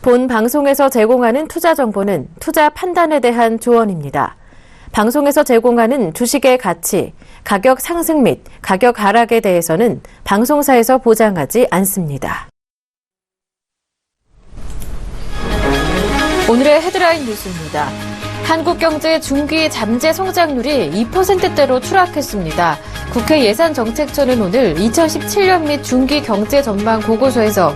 본 방송에서 제공하는 투자 정보는 투자 판단에 대한 조언입니다. 방송에서 제공하는 주식의 가치, 가격 상승 및 가격 하락에 대해서는 방송사에서 보장하지 않습니다. 오늘의 헤드라인 뉴스입니다. 한국 경제 중기 잠재 성장률이 2%대로 추락했습니다. 국회 예산정책처는 오늘 2017년 및 중기 경제 전망 보고서에서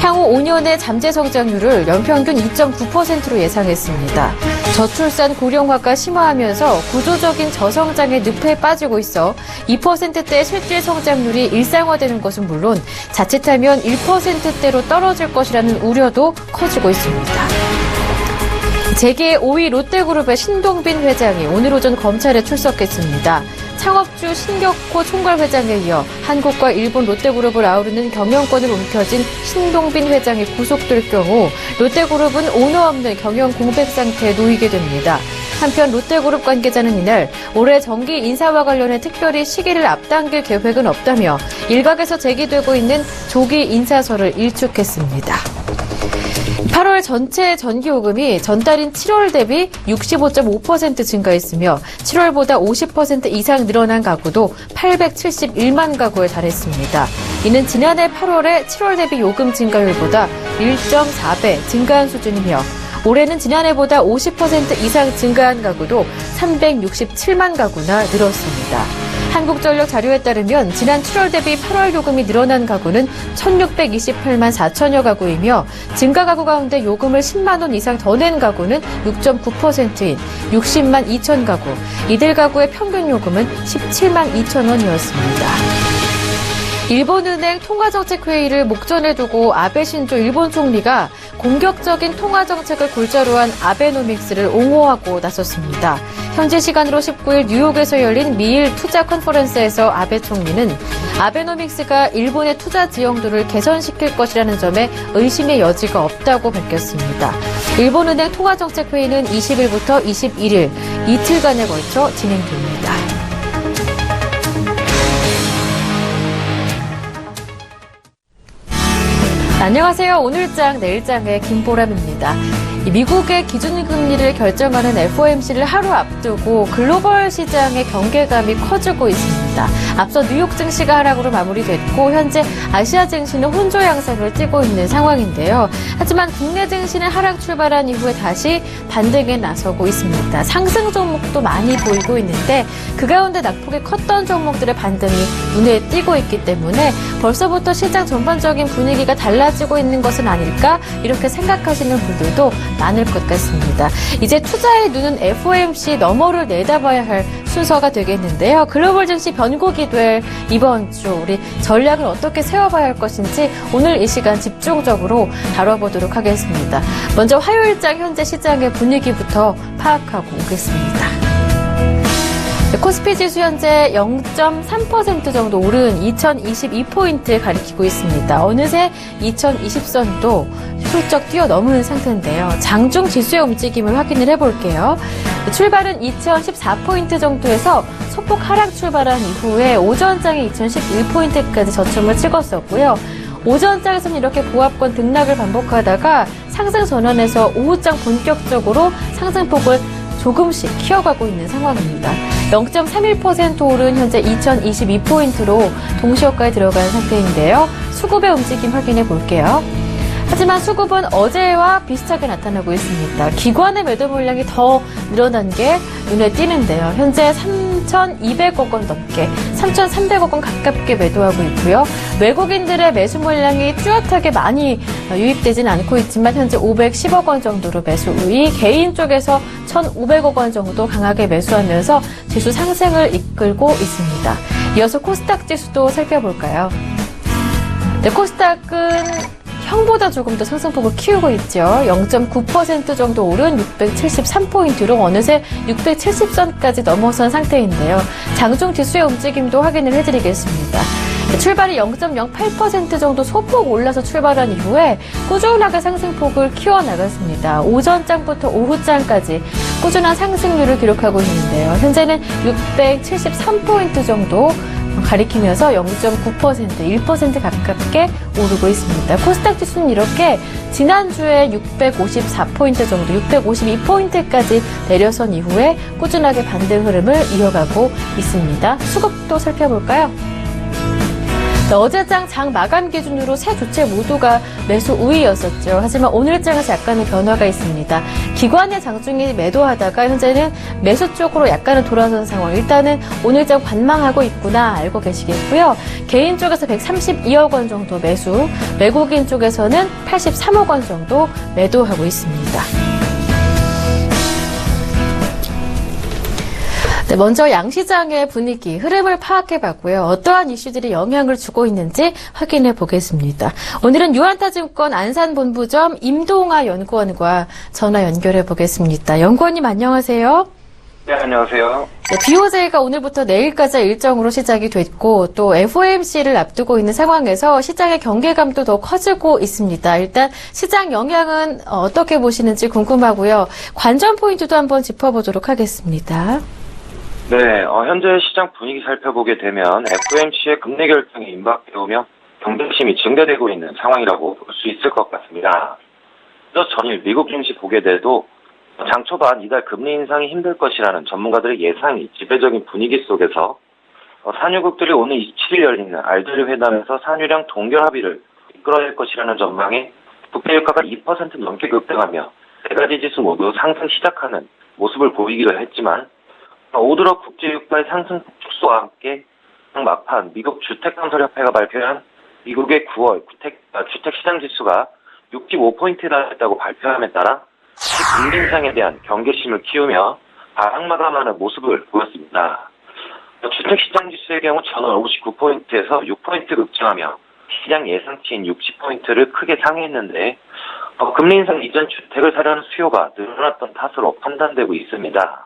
향후 5년의 잠재 성장률을 연평균 2.9%로 예상했습니다. 저출산 고령화가 심화하면서 구조적인 저성장의 늪에 빠지고 있어 2%대 실질 성장률이 일상화되는 것은 물론 자칫하면 1%대로 떨어질 것이라는 우려도 커지고 있습니다. 재계 5위 롯데그룹의 신동빈 회장이 오늘 오전 검찰에 출석했습니다. 창업주 신격호 총괄회장에 이어 한국과 일본 롯데그룹을 아우르는 경영권을 움켜쥔 신동빈 회장이 구속될 경우 롯데그룹은 오너 없는 경영 공백 상태에 놓이게 됩니다. 한편 롯데그룹 관계자는 이날 올해 정기 인사와 관련해 특별히 시기를 앞당길 계획은 없다며 일각에서 제기되고 있는 조기 인사설을 일축했습니다. 8월 전체 전기요금이 전달인 7월 대비 65.5% 증가했으며 7월보다 50% 이상 늘어난 가구도 871만 가구에 달했습니다. 이는 지난해 8월에 7월 대비 요금 증가율보다 1.4배 증가한 수준이며 올해는 지난해보다 50% 이상 증가한 가구도 367만 가구나 늘었습니다. 한국전력 자료에 따르면 지난 7월 대비 8월 요금이 늘어난 가구는 1,628만 4천여 가구이며 증가 가구 가운데 요금을 10만 원 이상 더 낸 가구는 6.9%인 60만 2천 가구, 이들 가구의 평균 요금은 17만 2천 원이었습니다. 일본은행 통화정책회의를 목전에 두고 아베 신조 일본 총리가 공격적인 통화정책을 골자로 한 아베노믹스를 옹호하고 나섰습니다. 현지 시간으로 19일 뉴욕에서 열린 미일 투자 컨퍼런스에서 아베 총리는 아베노믹스가 일본의 투자 지형도를 개선시킬 것이라는 점에 의심의 여지가 없다고 밝혔습니다. 일본은행 통화정책회의는 20일부터 21일 이틀간에 걸쳐 진행됩니다. 안녕하세요. 오늘장 내일장의 김보람입니다. 미국의 기준금리를 결정하는 FOMC를 하루 앞두고 글로벌 시장의 경계감이 커지고 있습니다. 앞서 뉴욕 증시가 하락으로 마무리됐고 현재 아시아 증시는 혼조 양상을 띠고 있는 상황인데요. 하지만 국내 증시는 하락 출발한 이후에 다시 반등에 나서고 있습니다. 상승 종목도 많이 보이고 있는데 그 가운데 낙폭이 컸던 종목들의 반등이 눈에 띄고 있기 때문에 벌써부터 시장 전반적인 분위기가 달라지고 있는 것은 아닐까 이렇게 생각하시는 분들도 많을 것 같습니다. 이제 투자의 눈은 FOMC 너머를 내다봐야 할 순서가 되겠는데요. 글로벌 증시 변곡이 될 이번 주 우리 전략을 어떻게 세워봐야 할 것인지 오늘 이 시간 집중적으로 다뤄보도록 하겠습니다. 먼저 화요일장 현재 시장의 분위기부터 파악하고 오겠습니다. 코스피 지수 현재 0.3% 정도 오른 2022포인트 가리키고 있습니다. 어느새 2020선도 훌쩍 뛰어넘은 상태인데요. 장중 지수의 움직임을 확인을 해볼게요. 출발은 2014포인트 정도에서 소폭 하락 출발한 이후에 오전장에 2011포인트까지 저점을 찍었었고요. 오전장에서는 이렇게 보합권 등락을 반복하다가 상승 전환에서 오후장 본격적으로 상승폭을 조금씩 키워가고 있는 상황입니다. 0.31% 오른 현재 2022포인트로 동시효과에 들어간 상태인데요. 수급의 움직임 확인해 볼게요. 하지만 수급은 어제와 비슷하게 나타나고 있습니다. 기관의 매도 물량이 더 늘어난 게 눈에 띄는데요. 현재 3,200억 원 넘게 3,300억 원 가깝게 매도하고 있고요. 외국인들의 매수 물량이 뚜렷하게 많이 유입되지는 않고 있지만 현재 510억 원 정도로 매수 우위, 개인 쪽에서 1,500억 원 정도 강하게 매수하면서 지수 상승을 이끌고 있습니다. 이어서 코스닥 지수도 살펴볼까요? 네, 코스닥은 형보다 조금 더 상승폭을 키우고 있죠. 0.9% 정도 오른 673포인트로 어느새 670선까지 넘어선 상태인데요. 장중 지수의 움직임도 확인을 해드리겠습니다. 출발이 0.08% 정도 소폭 올라서 출발한 이후에 꾸준하게 상승폭을 키워나갔습니다. 오전장부터 오후장까지 꾸준한 상승률을 기록하고 있는데요. 현재는 673포인트 정도 가리키면서 0.9%, 1% 가깝게 오르고 있습니다. 코스닥 지수는 이렇게 지난주에 654포인트 정도, 652포인트까지 내려선 이후에 꾸준하게 반등 흐름을 이어가고 있습니다. 수급도 살펴볼까요? 어제장 장 마감 기준으로 세 주체 모두가 매수 우위였었죠. 하지만 오늘장에서 약간의 변화가 있습니다. 기관의 장중이 매도하다가 현재는 매수 쪽으로 약간은 돌아선 상황. 일단은 오늘장 관망하고 있구나 알고 계시겠고요. 개인 쪽에서 132억 원 정도 매수, 외국인 쪽에서는 83억 원 정도 매도하고 있습니다. 네, 먼저 양시장의 분위기, 흐름을 파악해봤고요. 어떠한 이슈들이 영향을 주고 있는지 확인해 보겠습니다. 오늘은 유한타증권 안산본부점 임동아 연구원과 전화 연결해 보겠습니다. 연구원님 안녕하세요. 네, 안녕하세요. 네, BOJ가 오늘부터 내일까지 일정으로 시작이 됐고 또 FOMC를 앞두고 있는 상황에서 시장의 경계감도 더 커지고 있습니다. 일단 시장 영향은 어떻게 보시는지 궁금하고요. 관전 포인트도 한번 짚어보도록 하겠습니다. 네, 현재 시장 분위기 살펴보게 되면 FOMC의 금리 결정이 임박해 오며 경쟁심이 증대되고 있는 상황이라고 볼 수 있을 것 같습니다. 그래서 전일 미국 증시 보게 돼도 장 초반 이달 금리 인상이 힘들 것이라는 전문가들의 예상이 지배적인 분위기 속에서 산유국들이 오늘 27일 열리는 알제리 회담에서 산유량 동결 합의를 이끌어낼 것이라는 전망에 국제 유가가 2% 넘게 급등하며 네 가지 지수 모두 상승 시작하는 모습을 보이기도 했지만 오드러 국제유가의 상승 축소와 함께 막판 미국 주택건설협회가 발표한 미국의 9월 주택시장지수가 65포인트에 달했다고 발표함에 따라 금리 인상에 대한 경계심을 키우며 하락 마감하는 모습을 보였습니다. 주택시장지수의 경우 전월 59포인트에서 6포인트 급증하며 시장 예상치인 60포인트를 크게 상회했는데 금리 인상 이전 주택을 사려는 수요가 늘어났던 탓으로 판단되고 있습니다.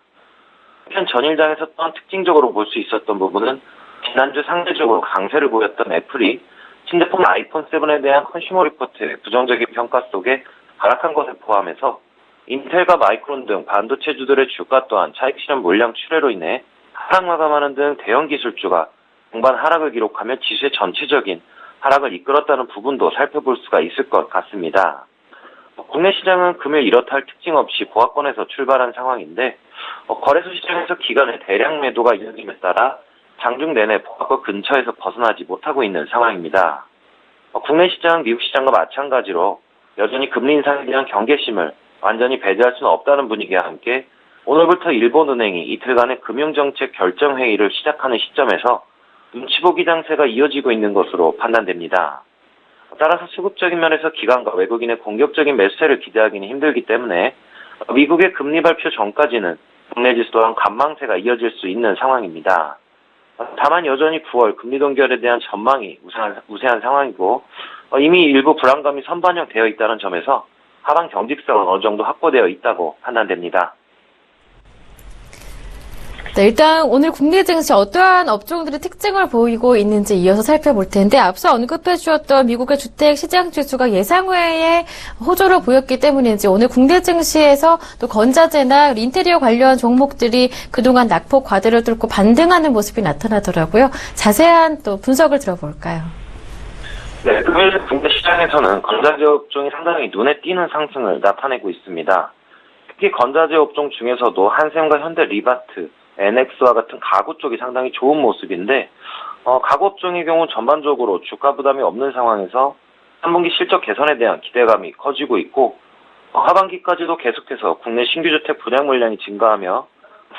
한편 전일장에서 또한 특징적으로 볼 수 있었던 부분은 지난주 상대적으로 강세를 보였던 애플이 신제품 아이폰 7에 대한 컨슈머 리포트의 부정적인 평가 속에 하락한 것을 포함해서 인텔과 마이크론 등 반도체주들의 주가 또한 차익 실현 물량 출회로 인해 하락 마감하는 등 대형 기술주가 동반 하락을 기록하며 지수의 전체적인 하락을 이끌었다는 부분도 살펴볼 수가 있을 것 같습니다. 국내 시장은 금요일 이렇다 할 특징 없이 보합권에서 출발한 상황인데 거래소 시장에서 기간의 대량 매도가 이어짐에 따라 장중 내내 보합권 근처에서 벗어나지 못하고 있는 상황입니다. 국내 시장, 미국 시장과 마찬가지로 여전히 금리 인상에 대한 경계심을 완전히 배제할 수는 없다는 분위기와 함께 오늘부터 일본은행이 이틀간의 금융정책 결정회의를 시작하는 시점에서 눈치보기 장세가 이어지고 있는 것으로 판단됩니다. 따라서 수급적인 면에서 기관과 외국인의 공격적인 매수세를 기대하기는 힘들기 때문에 미국의 금리 발표 전까지는 국내 지수 또한 관망세가 이어질 수 있는 상황입니다. 다만 여전히 9월 금리 동결에 대한 전망이 우세한 상황이고 이미 일부 불안감이 선반영되어 있다는 점에서 하방 경직성은 어느 정도 확보되어 있다고 판단됩니다. 네, 일단 오늘 국내 증시 어떠한 업종들이 특징을 보이고 있는지 이어서 살펴볼 텐데 앞서 언급해 주었던 미국의 주택 시장 지수가 예상외의 호조를 보였기 때문인지 오늘 국내 증시에서 또 건자재나 인테리어 관련 종목들이 그동안 낙폭 과대를 뚫고 반등하는 모습이 나타나더라고요. 자세한 또 분석을 들어볼까요? 네, 금요일 국내 시장에서는 건자재 업종이 상당히 눈에 띄는 상승을 나타내고 있습니다. 특히 건자재 업종 중에서도 한샘과 현대 리바트, NX와 같은 가구 쪽이 상당히 좋은 모습인데 가구 업종의 경우 전반적으로 주가 부담이 없는 상황에서 3분기 실적 개선에 대한 기대감이 커지고 있고 하반기까지도 계속해서 국내 신규주택 분양 물량이 증가하며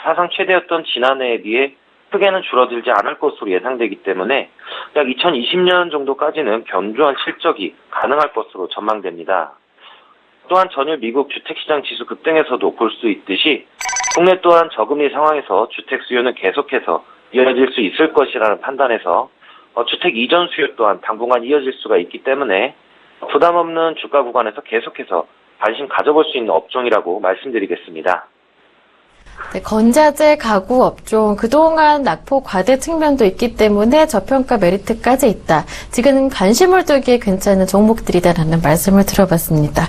사상 최대였던 지난해에 비해 크게는 줄어들지 않을 것으로 예상되기 때문에 약 2020년 정도까지는 견조한 실적이 가능할 것으로 전망됩니다. 또한 전일 미국 주택시장 지수 급등에서도 볼 수 있듯이 국내 또한 저금리 상황에서 주택 수요는 계속해서 이어질 수 있을 것이라는 판단에서 주택 이전 수요 또한 당분간 이어질 수가 있기 때문에 부담 없는 주가 구간에서 계속해서 관심 가져볼 수 있는 업종이라고 말씀드리겠습니다. 네, 건자재 가구 업종 그동안 낙폭 과대 측면도 있기 때문에 저평가 메리트까지 있다. 지금은 관심을 두기에 괜찮은 종목들이다라는 말씀을 들어봤습니다.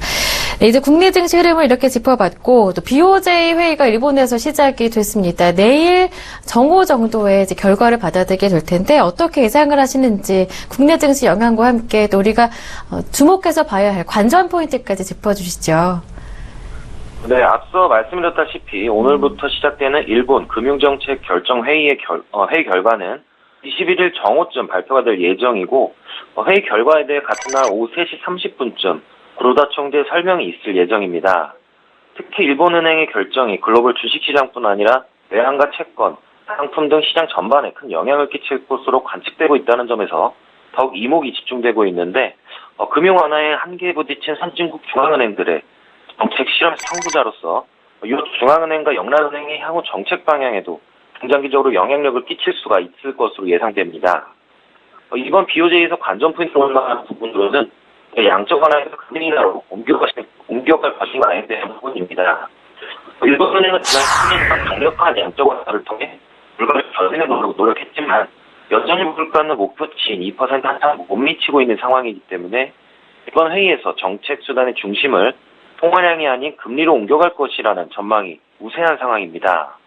네, 이제 국내 증시 흐름을 이렇게 짚어봤고 또 BOJ 회의가 일본에서 시작이 됐습니다. 내일 정오 정도의 이제 결과를 받아들게 될 텐데 어떻게 예상을 하시는지 국내 증시 영향과 함께 또 우리가 주목해서 봐야 할 관전 포인트까지 짚어주시죠. 네, 앞서 말씀드렸다시피 오늘부터 시작되는 일본 금융정책 결정 회의 결과는 21일 정오쯤 발표가 될 예정이고 회의 결과에 대해 같은 날 오후 3시 30분쯤 구로다 총재 설명이 있을 예정입니다. 특히 일본은행의 결정이 글로벌 주식시장뿐 아니라 외환과 채권, 상품 등 시장 전반에 큰 영향을 끼칠 것으로 관측되고 있다는 점에서 더욱 이목이 집중되고 있는데 금융 완화에 한계에 부딪힌 선진국 중앙은행들의 정책 실험 선구자로서 이후 중앙은행과 영란은행의 향후 정책 방향에도 중장기적으로 영향력을 끼칠 수가 있을 것으로 예상됩니다. 이번 BOJ에서 관전 포인트로 올라가는 부분으로는 양적 완화에서 금리 인하로 옮겨갈 것인가에 대한 부분입니다. 일본은행은 지난 10년간 강력한 양적 완화를 통해 물가를 견인해 노력했지만 여전히 물가는 목표치인 2% 한참 못 미치고 있는 상황이기 때문에 이번 회의에서 정책 수단의 중심을 통화량이 아닌 금리로 옮겨갈 것이라는 전망이 우세한 상황입니다.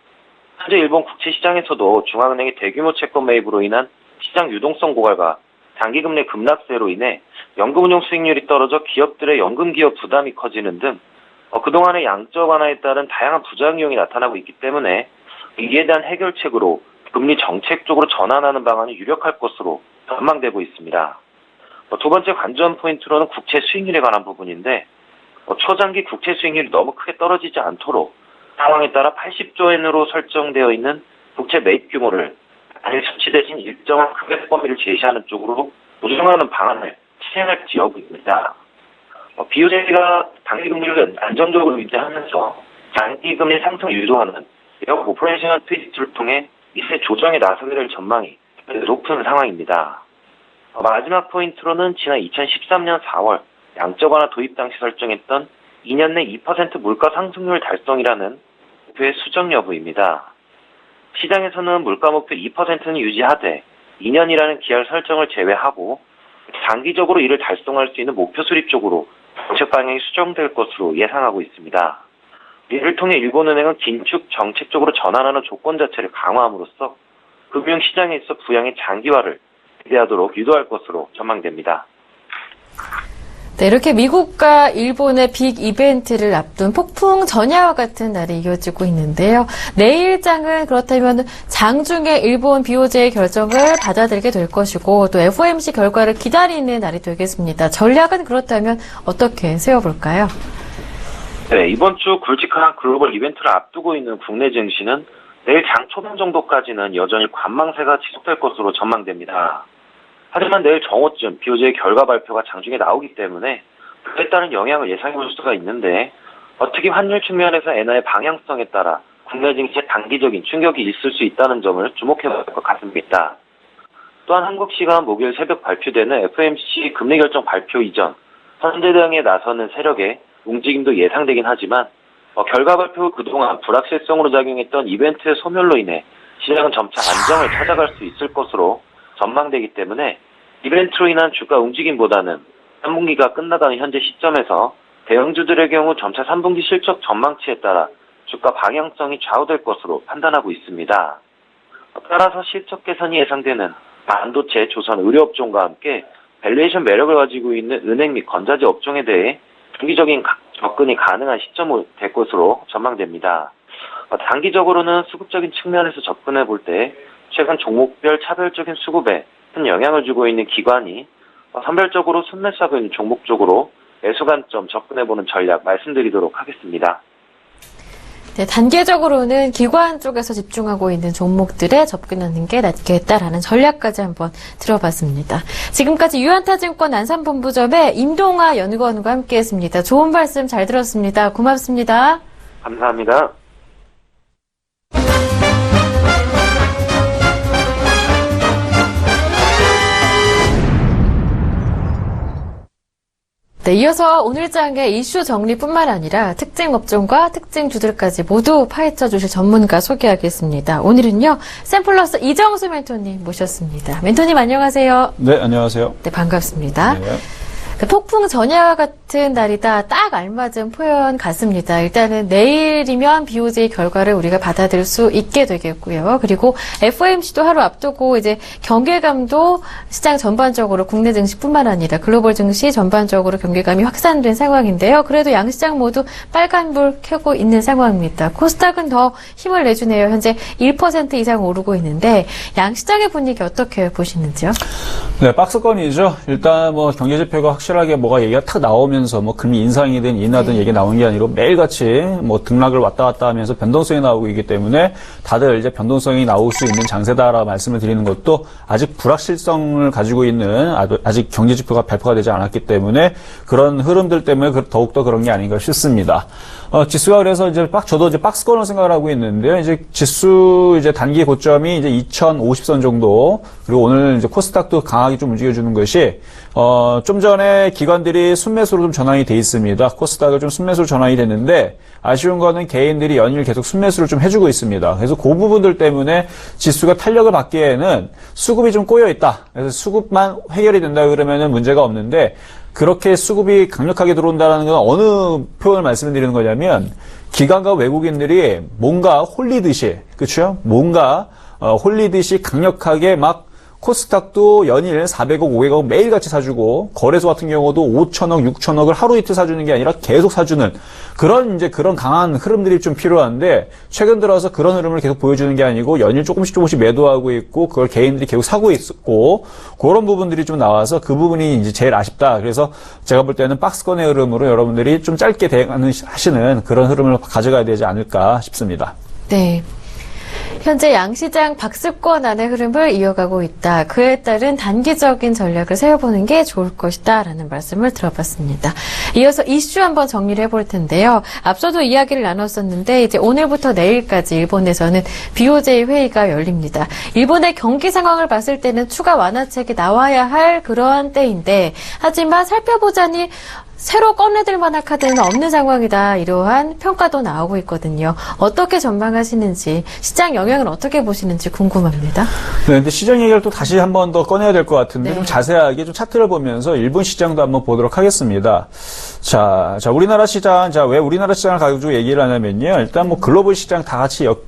현재 일본 국채 시장에서도 중앙은행의 대규모 채권 매입으로 인한 시장 유동성 고갈과 장기금리 급락세로 인해 연금운용 수익률이 떨어져 기업들의 연금기업 부담이 커지는 등 그동안의 양적 완화에 따른 다양한 부작용이 나타나고 있기 때문에 이에 대한 해결책으로 금리 정책 쪽으로 전환하는 방안이 유력할 것으로 전망되고 있습니다. 두 번째 관전 포인트로는 국채 수익률에 관한 부분인데 초장기 국채 수익률이 너무 크게 떨어지지 않도록 상황에 따라 80조 엔으로 설정되어 있는 국채 매입 규모를 단일 수치 대신 일정한 금액 범위를 제시하는 쪽으로 조정하는 방안을 시행할지 여부입니다. BOJ가 단기금리를 안정적으로 유지하면서 장기금리 상승 유도하는 역 오퍼레이셔널 트위스트를 통해 이세 조정에 나서게 될 전망이 높은 상황입니다. 마지막 포인트로는 지난 2013년 4월 양적 완화 도입 당시 설정했던 2년 내 2% 물가 상승률 달성이라는 목표의 수정 여부입니다. 시장에서는 물가 목표 2%는 유지하되 2년이라는 기할 설정을 제외하고 장기적으로 이를 달성할 수 있는 목표 수립 쪽으로 정책 방향이 수정될 것으로 예상하고 있습니다. 이를 통해 일본은행은 긴축 정책적으로 전환하는 조건 자체를 강화함으로써 금융시장에 있어 부양의 장기화를 기대하도록 유도할 것으로 전망됩니다. 네, 이렇게 미국과 일본의 빅 이벤트를 앞둔 폭풍 전야와 같은 날이 이어지고 있는데요. 내일장은 그렇다면 장중에 일본 BOJ 결정을 받아들게 될 것이고 또 FOMC 결과를 기다리는 날이 되겠습니다. 전략은 그렇다면 어떻게 세워볼까요? 네, 이번 주 굵직한 글로벌 이벤트를 앞두고 있는 국내 증시는 내일 장 초반 정도까지는 여전히 관망세가 지속될 것으로 전망됩니다. 하지만 내일 정오쯤 BOJ 결과 발표가 장중에 나오기 때문에 그에 따른 영향을 예상해 볼 수가 있는데 특히 환율 측면에서 엔화의 방향성에 따라 국내 증시에 단기적인 충격이 있을 수 있다는 점을 주목해 볼 것 같습니다. 또한 한국 시간 목요일 새벽 발표되는 FOMC 금리 결정 발표 이전 선제대응에 나서는 세력의 움직임도 예상되긴 하지만 결과 발표 후 그동안 불확실성으로 작용했던 이벤트의 소멸로 인해 시장은 점차 안정을 찾아갈 수 있을 것으로 전망되기 때문에 이벤트로 인한 주가 움직임보다는 3분기가 끝나가는 현재 시점에서 대형주들의 경우 점차 3분기 실적 전망치에 따라 주가 방향성이 좌우될 것으로 판단하고 있습니다. 따라서 실적 개선이 예상되는 반도체, 조선, 의료업종과 함께 밸류에이션 매력을 가지고 있는 은행 및 건자재 업종에 대해 중기적인 접근이 가능한 시점이 될 것으로 전망됩니다. 단기적으로는 수급적인 측면에서 접근해 볼 때 최근 종목별 차별적인 수급에 큰 영향을 주고 있는 기관이 선별적으로 순매수하고 있는 종목 쪽으로 매수 관점 접근해보는 전략 말씀드리도록 하겠습니다. 네, 단계적으로는 기관 쪽에서 집중하고 있는 종목들에 접근하는 게 낫겠다라는 전략까지 한번 들어봤습니다. 지금까지 유한타증권 안산본부점의 임동아 연구원과 함께했습니다. 좋은 말씀 잘 들었습니다. 고맙습니다. 감사합니다. 네, 이어서 오늘 장의 이슈 정리뿐만 아니라 특징 업종과 특징 주들까지 모두 파헤쳐 주실 전문가 소개하겠습니다. 오늘은요, 샘플러스 이정수 멘토님 모셨습니다. 멘토님 안녕하세요. 네, 안녕하세요. 네, 반갑습니다. 네. 폭풍 전야와 같은 날이다. 딱 알맞은 표현 같습니다. 일단은 내일이면 BOJ 결과를 우리가 받아들일 수 있게 되겠고요. 그리고 FOMC도 하루 앞두고 이제 경계감도 시장 전반적으로 국내 증시뿐만 아니라 글로벌 증시 전반적으로 경계감이 확산된 상황인데요. 그래도 양시장 모두 빨간불 켜고 있는 상황입니다. 코스닥은 더 힘을 내주네요. 현재 1% 이상 오르고 있는데 양시장의 분위기 어떻게 보시는지요? 네, 박스권이죠. 일단 뭐 경제지표가 확실하게 뭐가 얘기가 탁 나오면서 뭐 금리 인상이든 인하든 얘기 나오는 게 아니고 매일같이 뭐 등락을 왔다 갔다 하면서 변동성이 나오고 있기 때문에 다들 이제 변동성이 나올 수 있는 장세다라고 말씀을 드리는 것도 아직 불확실성을 가지고 있는 아직 경제지표가 발표가 되지 않았기 때문에 그런 흐름들 때문에 더욱더 그런 게 아닌가 싶습니다. 지수가 그래서 저도 이제 박스권을 생각을 하고 있는데요. 이제 지수 이제 단기 고점이 이제 2050선 정도, 그리고 오늘 이제 코스닥도 강하게 좀 움직여주는 것이, 좀 전에 기관들이 순매수로 좀 전환이 돼 있습니다. 코스닥을 좀 순매수로 전환이 됐는데, 아쉬운 거는 개인들이 연일 계속 순매수를 좀 해주고 있습니다. 그래서 그 부분들 때문에 지수가 탄력을 받기에는 수급이 좀 꼬여 있다. 그래서 수급만 해결이 된다 그러면은 문제가 없는데, 그렇게 수급이 강력하게 들어온다는 건 어느 표현을 말씀드리는 거냐면 기관과 외국인들이 뭔가 홀리듯이, 그렇죠? 뭔가 홀리듯이 강력하게 막 코스닥도 연일 400억, 500억 매일같이 사주고 거래소 같은 경우도 5천억, 6천억을 하루 이틀 사주는 게 아니라 계속 사주는 그런 강한 흐름들이 좀 필요한데 최근 들어서 그런 흐름을 계속 보여주는 게 아니고 연일 조금씩 매도하고 있고 그걸 개인들이 계속 사고 있고 그런 부분들이 좀 나와서 그 부분이 이제 제일 아쉽다. 그래서 제가 볼 때는 박스권의 흐름으로 여러분들이 좀 짧게 대응하시는 그런 흐름을 가져가야 되지 않을까 싶습니다. 네. 현재 양시장 박스권 안의 흐름을 이어가고 있다. 그에 따른 단기적인 전략을 세워보는 게 좋을 것이다. 라는 말씀을 들어봤습니다. 이어서 이슈 한번 정리를 해볼 텐데요. 앞서도 이야기를 나눴었는데 이제 오늘부터 내일까지 일본에서는 BOJ 회의가 열립니다. 일본의 경기 상황을 봤을 때는 추가 완화책이 나와야 할 그러한 때인데 하지만 살펴보자니 새로 꺼내들 만한 카드는 없는 상황이다. 이러한 평가도 나오고 있거든요. 어떻게 전망하시는지, 시장 영향을 어떻게 보시는지 궁금합니다. 네, 근데 시장 얘기를 또 다시 한 번 더 꺼내야 될 것 같은데 네. 좀 자세하게 좀 차트를 보면서 일본 시장도 한번 보도록 하겠습니다. 자, 우리나라 시장, 왜 우리나라 시장을 가지고 얘기를 하냐면요. 일단 뭐 글로벌 시장 다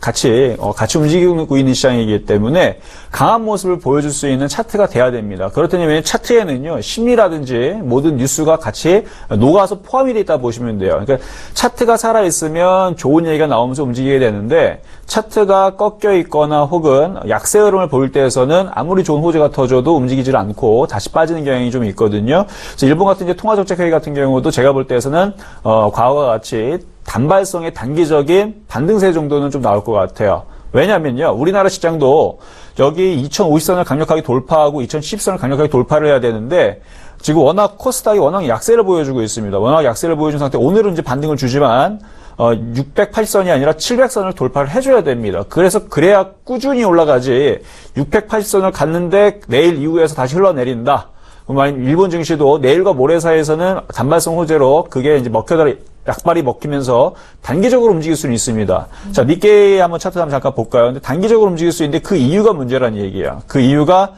같이 움직이고 있는 시장이기 때문에 강한 모습을 보여줄 수 있는 차트가 돼야 됩니다. 그렇다면 차트에는요, 심리라든지 모든 뉴스가 같이 녹아서 포함이 돼 있다 보시면 돼요. 그러니까 차트가 살아있으면 좋은 얘기가 나오면서 움직이게 되는데 차트가 꺾여 있거나 혹은 약세 흐름을 보일 때에서는 아무리 좋은 호재가 터져도 움직이질 않고 다시 빠지는 경향이 좀 있거든요. 그래서 일본 같은 이제 통화정책회의 같은 경우도 제가 볼 때에서는 과거와 같이 단발성의 단기적인 반등세 정도는 좀 나올 것 같아요. 왜냐면요, 우리나라 시장도 여기 2050선을 강력하게 돌파하고 2010선을 강력하게 돌파를 해야 되는데 지금 코스닥이 워낙 약세를 보여주고 있습니다. 워낙 약세를 보여준 상태, 오늘은 이제 반등을 주지만 680선이 아니라 700선을 돌파를 해줘야 됩니다. 그래야 꾸준히 올라가지 680선을 갔는데 내일 이후에서 다시 흘러내린다. 그러면 일본 증시도 내일과 모레 사이에서는 단발성 호재로 그게 이제 약발이 먹히면서 단기적으로 움직일 수는 있습니다. 자, 니케이 한번 차트 한번 잠깐 볼까요? 근데 단기적으로 움직일 수 있는데 그 이유가 문제라는 얘기예요. 그 이유가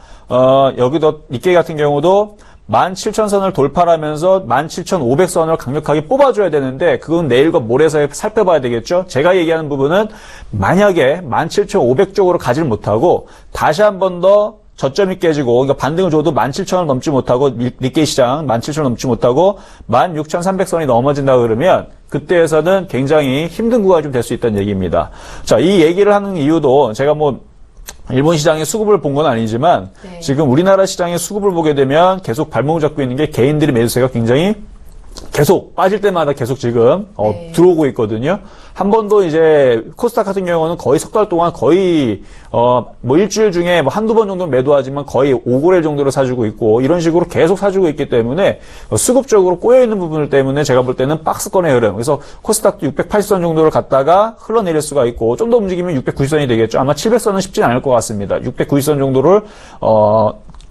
여기도 니케이 같은 경우도 17,000선을 돌파하면서 17,500선을 강력하게 뽑아줘야 되는데 그건 내일과 모레 사이에 살펴봐야 되겠죠. 제가 얘기하는 부분은 만약에 17,500 쪽으로 가질 못하고 다시 한 번 더 저점이 깨지고 그러니까 반등을 줘도 17,000을 넘지 못하고 니케이 시장 17,000을 넘지 못하고 16,300선이 넘어진다 그러면 그때에서는 굉장히 힘든 구간이 좀 될 수 있다는 얘기입니다. 자, 이 얘기를 하는 이유도 제가 일본 시장의 수급을 본 건 아니지만 네. 지금 우리나라 시장의 수급을 보게 되면 계속 발목을 잡고 있는 게 개인들의 매수세가 굉장히 계속 빠질 때마다 계속 지금 네. 들어오고 있거든요. 한 번도 이제 코스닥 같은 경우는 거의 석 달 동안 거의 일주일 중에 한두 번 정도는 매도하지만 거의 5거래 정도로 사주고 있고 이런 식으로 계속 사주고 있기 때문에 수급적으로 꼬여있는 부분들 때문에 제가 볼 때는 박스권의 흐름, 그래서 코스닥도 680선 정도를 갔다가 흘러내릴 수가 있고 좀 더 움직이면 690선이 되겠죠. 아마 700선은 쉽진 않을 것 같습니다. 690선 정도를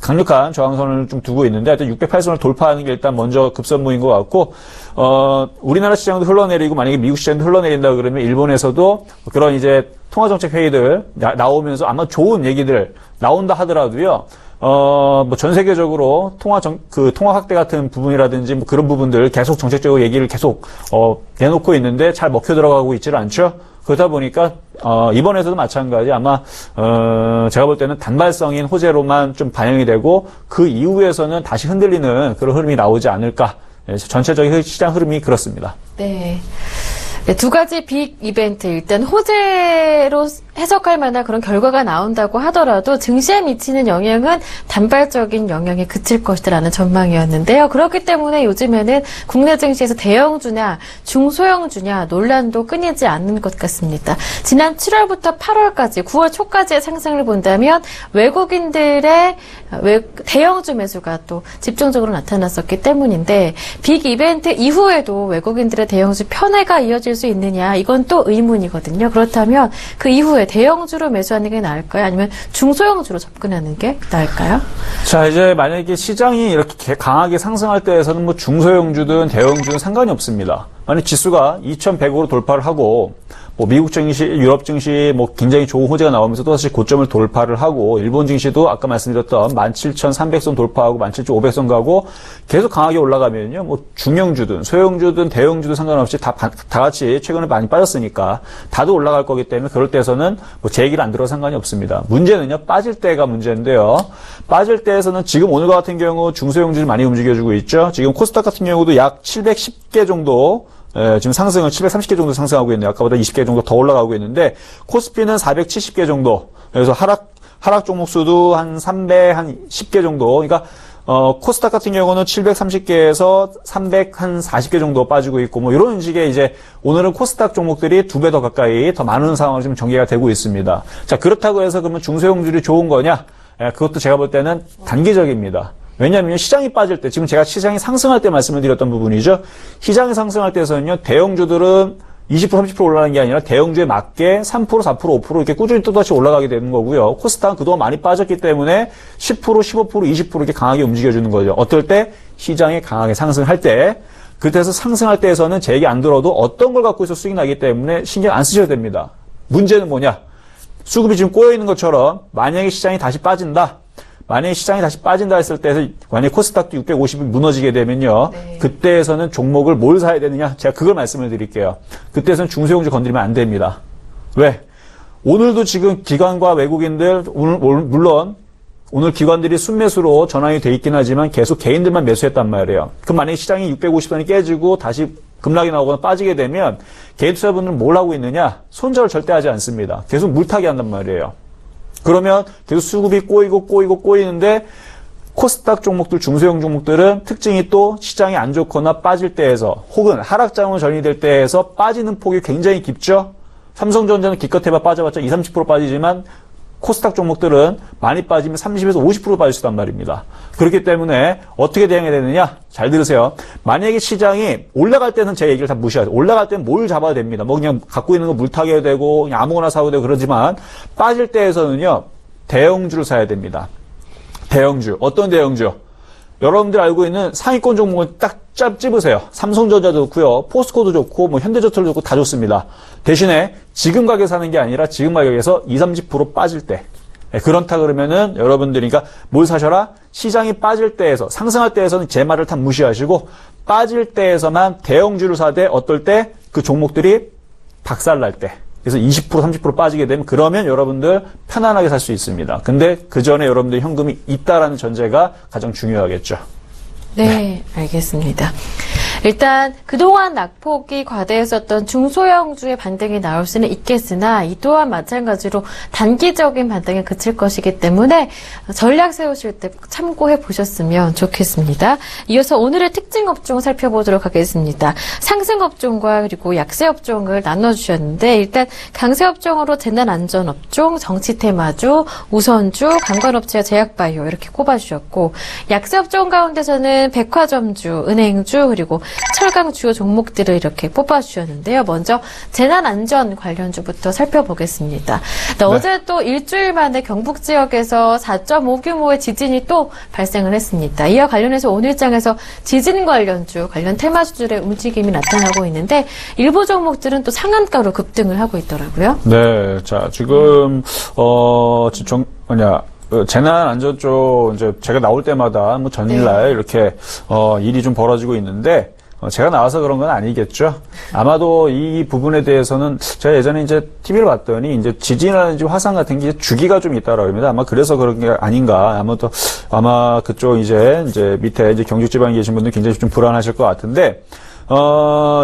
강력한 저항선을 좀 두고 있는데 하여튼 608선을 돌파하는 게 일단 먼저 급선무인 것 같고 우리나라 시장도 흘러내리고 만약에 미국 시장도 흘러내린다 그러면 일본에서도 그런 이제 통화정책 회의들 나오면서 아마 좋은 얘기들 나온다 하더라도요. 뭐 전 세계적으로 통화 확대 같은 부분이라든지 뭐 그런 부분들 계속 정책적으로 얘기를 계속 내놓고 있는데 잘 먹혀 들어가고 있지는 않죠. 그러다 보니까 이번에서도 마찬가지 아마 제가 볼 때는 단발성인 호재로만 좀 반영이 되고 그 이후에서는 다시 흔들리는 그런 흐름이 나오지 않을까. 전체적인 시장 흐름이 그렇습니다. 네. 네, 두 가지 빅 이벤트. 일단 호재로 해석할 만한 그런 결과가 나온다고 하더라도 증시에 미치는 영향은 단발적인 영향에 그칠 것이라는 전망이었는데요. 그렇기 때문에 요즘에는 국내 증시에서 대형주냐 중소형주냐 논란도 끊이지 않는 것 같습니다. 지난 7월부터 8월까지 9월 초까지의 상승을 본다면 외국인들의 대형주 매수가 또 집중적으로 나타났었기 때문인데 빅 이벤트 이후에도 외국인들의 대형주 편애가 이어질 수 있느냐 이건 또 의문이거든요. 그렇다면 그 이후에 대형주로 매수하는 게 나을까요? 아니면 중소형주로 접근하는 게 나을까요? 자, 이제 만약에 시장이 이렇게 강하게 상승할 때에서는 뭐 중소형주든 대형주든 상관이 없습니다. 만약 지수가 2100으로 돌파를 하고 뭐 미국 증시, 유럽 증시 뭐 굉장히 좋은 호재가 나오면서 또다시 고점을 돌파를 하고 일본 증시도 아까 말씀드렸던 17,300선 돌파하고 17,500선 가고 계속 강하게 올라가면요. 뭐 중형주든 소형주든 대형주든 상관없이 다 같이 최근에 많이 빠졌으니까 다도 올라갈 거기 때문에 그럴 때에서는 뭐 제 얘기를 안 들어도 상관이 없습니다. 문제는요. 빠질 때가 문제인데요. 빠질 때에서는 지금 오늘과 같은 경우 중소형주를 많이 움직여주고 있죠. 지금 코스닥 같은 경우도 약 710개 정도 지금 상승을 730개 정도 상승하고 있네요. 아까보다 20개 정도 더 올라가고 있는데 코스피는 470개 정도. 그래서 하락 종목 수도 한 310개 정도. 그러니까 코스닥 같은 경우는 730개에서 340개 정도 빠지고 있고 뭐 이런 식의 이제 오늘은 코스닥 종목들이 2배 더 가까이 더 많은 상황으로 지금 전개가 되고 있습니다. 자, 그렇다고 해서 그러면 중소형주들이 좋은 거냐? 그것도 제가 볼 때는 단기적입니다. 왜냐하면 시장이 빠질 때, 지금 제가 시장이 상승할 때 말씀을 드렸던 부분이죠. 시장이 상승할 때에서는요, 대형주들은 20%, 30% 올라가는 게 아니라 대형주에 맞게 3%, 4%, 5% 이렇게 꾸준히 또다시 올라가게 되는 거고요. 코스닥은 그동안 많이 빠졌기 때문에 10%, 15%, 20% 이렇게 강하게 움직여주는 거죠. 어떨 때? 시장이 강하게 상승할 때. 그때서 상승할 때에서는 제 얘기 안 들어도 어떤 걸 갖고 있어 수익 나기 때문에 신경 안 쓰셔도 됩니다. 문제는 뭐냐? 수급이 지금 꼬여있는 것처럼 만약에 시장이 다시 빠진다. 만약에 시장이 다시 빠진다 했을 때, 만약에 코스닥도 650이 무너지게 되면요. 네. 그때에서는 종목을 뭘 사야 되느냐? 제가 그걸 말씀을 드릴게요. 그때에서는 중소형주 건드리면 안 됩니다. 왜? 오늘도 지금 기관과 외국인들, 물론, 오늘 기관들이 순매수로 전환이 돼 있긴 하지만 계속 개인들만 매수했단 말이에요. 그럼 만약에 시장이 650선이 깨지고 다시 급락이 나오거나 빠지게 되면 개인 투자분들은 뭘 하고 있느냐? 손절을 절대 하지 않습니다. 계속 물타기 한단 말이에요. 그러면 계속 수급이 꼬이는데 코스닥 종목들, 중소형 종목들은 특징이 또 시장이 안 좋거나 빠질 때에서 혹은 하락장으로 전이될 때에서 빠지는 폭이 굉장히 깊죠. 삼성전자는 기껏 해봐 빠져봤자 20, 30% 빠지지만 코스닥 종목들은 많이 빠지면 30에서 50% 빠질 수 있단 말입니다. 그렇기 때문에 어떻게 대응해야 되느냐? 잘 들으세요. 만약에 시장이 올라갈 때는 제 얘기를 다 무시하죠. 올라갈 때는 뭘 잡아야 됩니다. 뭐 그냥 갖고 있는 거 물타기 해도 되고 그냥 아무거나 사도 되고 그러지만 빠질 때에서는요. 대형주를 사야 됩니다. 대형주. 어떤 대형주? 여러분들 알고 있는 상위권 종목은 딱 찝으세요. 삼성전자도 좋고요. 포스코도 좋고 뭐 현대제철도 좋고 다 좋습니다. 대신에 지금 가격에 사는 게 아니라 지금 가격에서 20, 30% 빠질 때. 그렇다 그러면은 여러분들이 그러니까 뭘 사셔라? 시장이 빠질 때에서 상승할 때에서는 제 말을 다 무시하시고 빠질 때에서만 대형주를 사되 어떨 때 그 종목들이 박살날 때. 그래서 20%, 30% 빠지게 되면 그러면 여러분들 편안하게 살 수 있습니다. 근데 그 전에 여러분들 현금이 있다라는 전제가 가장 중요하겠죠. 네, 알겠습니다. 일단 그동안 낙폭이 과대했었던 중소형주의 반등이 나올 수는 있겠으나 이 또한 마찬가지로 단기적인 반등에 그칠 것이기 때문에 전략 세우실 때 참고해 보셨으면 좋겠습니다. 이어서 오늘의 특징 업종 살펴보도록 하겠습니다. 상승 업종과 그리고 약세 업종을 나눠주셨는데 일단 강세 업종으로 재난안전업종, 정치테마주, 우선주, 관광업체와 제약바이오 이렇게 꼽아주셨고 약세 업종 가운데서는 백화점주, 은행주 그리고 철강 주요 종목들을 이렇게 뽑아주셨는데요. 먼저 재난안전 관련주부터 살펴보겠습니다. 네. 어제 또 일주일 만에 경북 지역에서 4.5 규모의 지진이 또 발생을 했습니다. 이와 관련해서 오늘장에서 지진 관련주, 관련 테마주들의 움직임이 나타나고 있는데 일부 종목들은 또 상한가로 급등을 하고 있더라고요. 네, 자 지금 재난안전 쪽 이제 제가 나올 때마다 뭐 전일날 이렇게 일이 좀 벌어지고 있는데. 제가 나와서 그런 건 아니겠죠. 아마도 이 부분에 대해서는 제가 예전에 이제 TV를 봤더니 이제 지진이라든지 화산 같은 게 주기가 좀 있다라고 합니다. 아마 그래서 그런 게 아닌가. 아마 그쪽 이제 밑에 이제 경주 지방에 계신 분들 굉장히 좀 불안하실 것 같은데,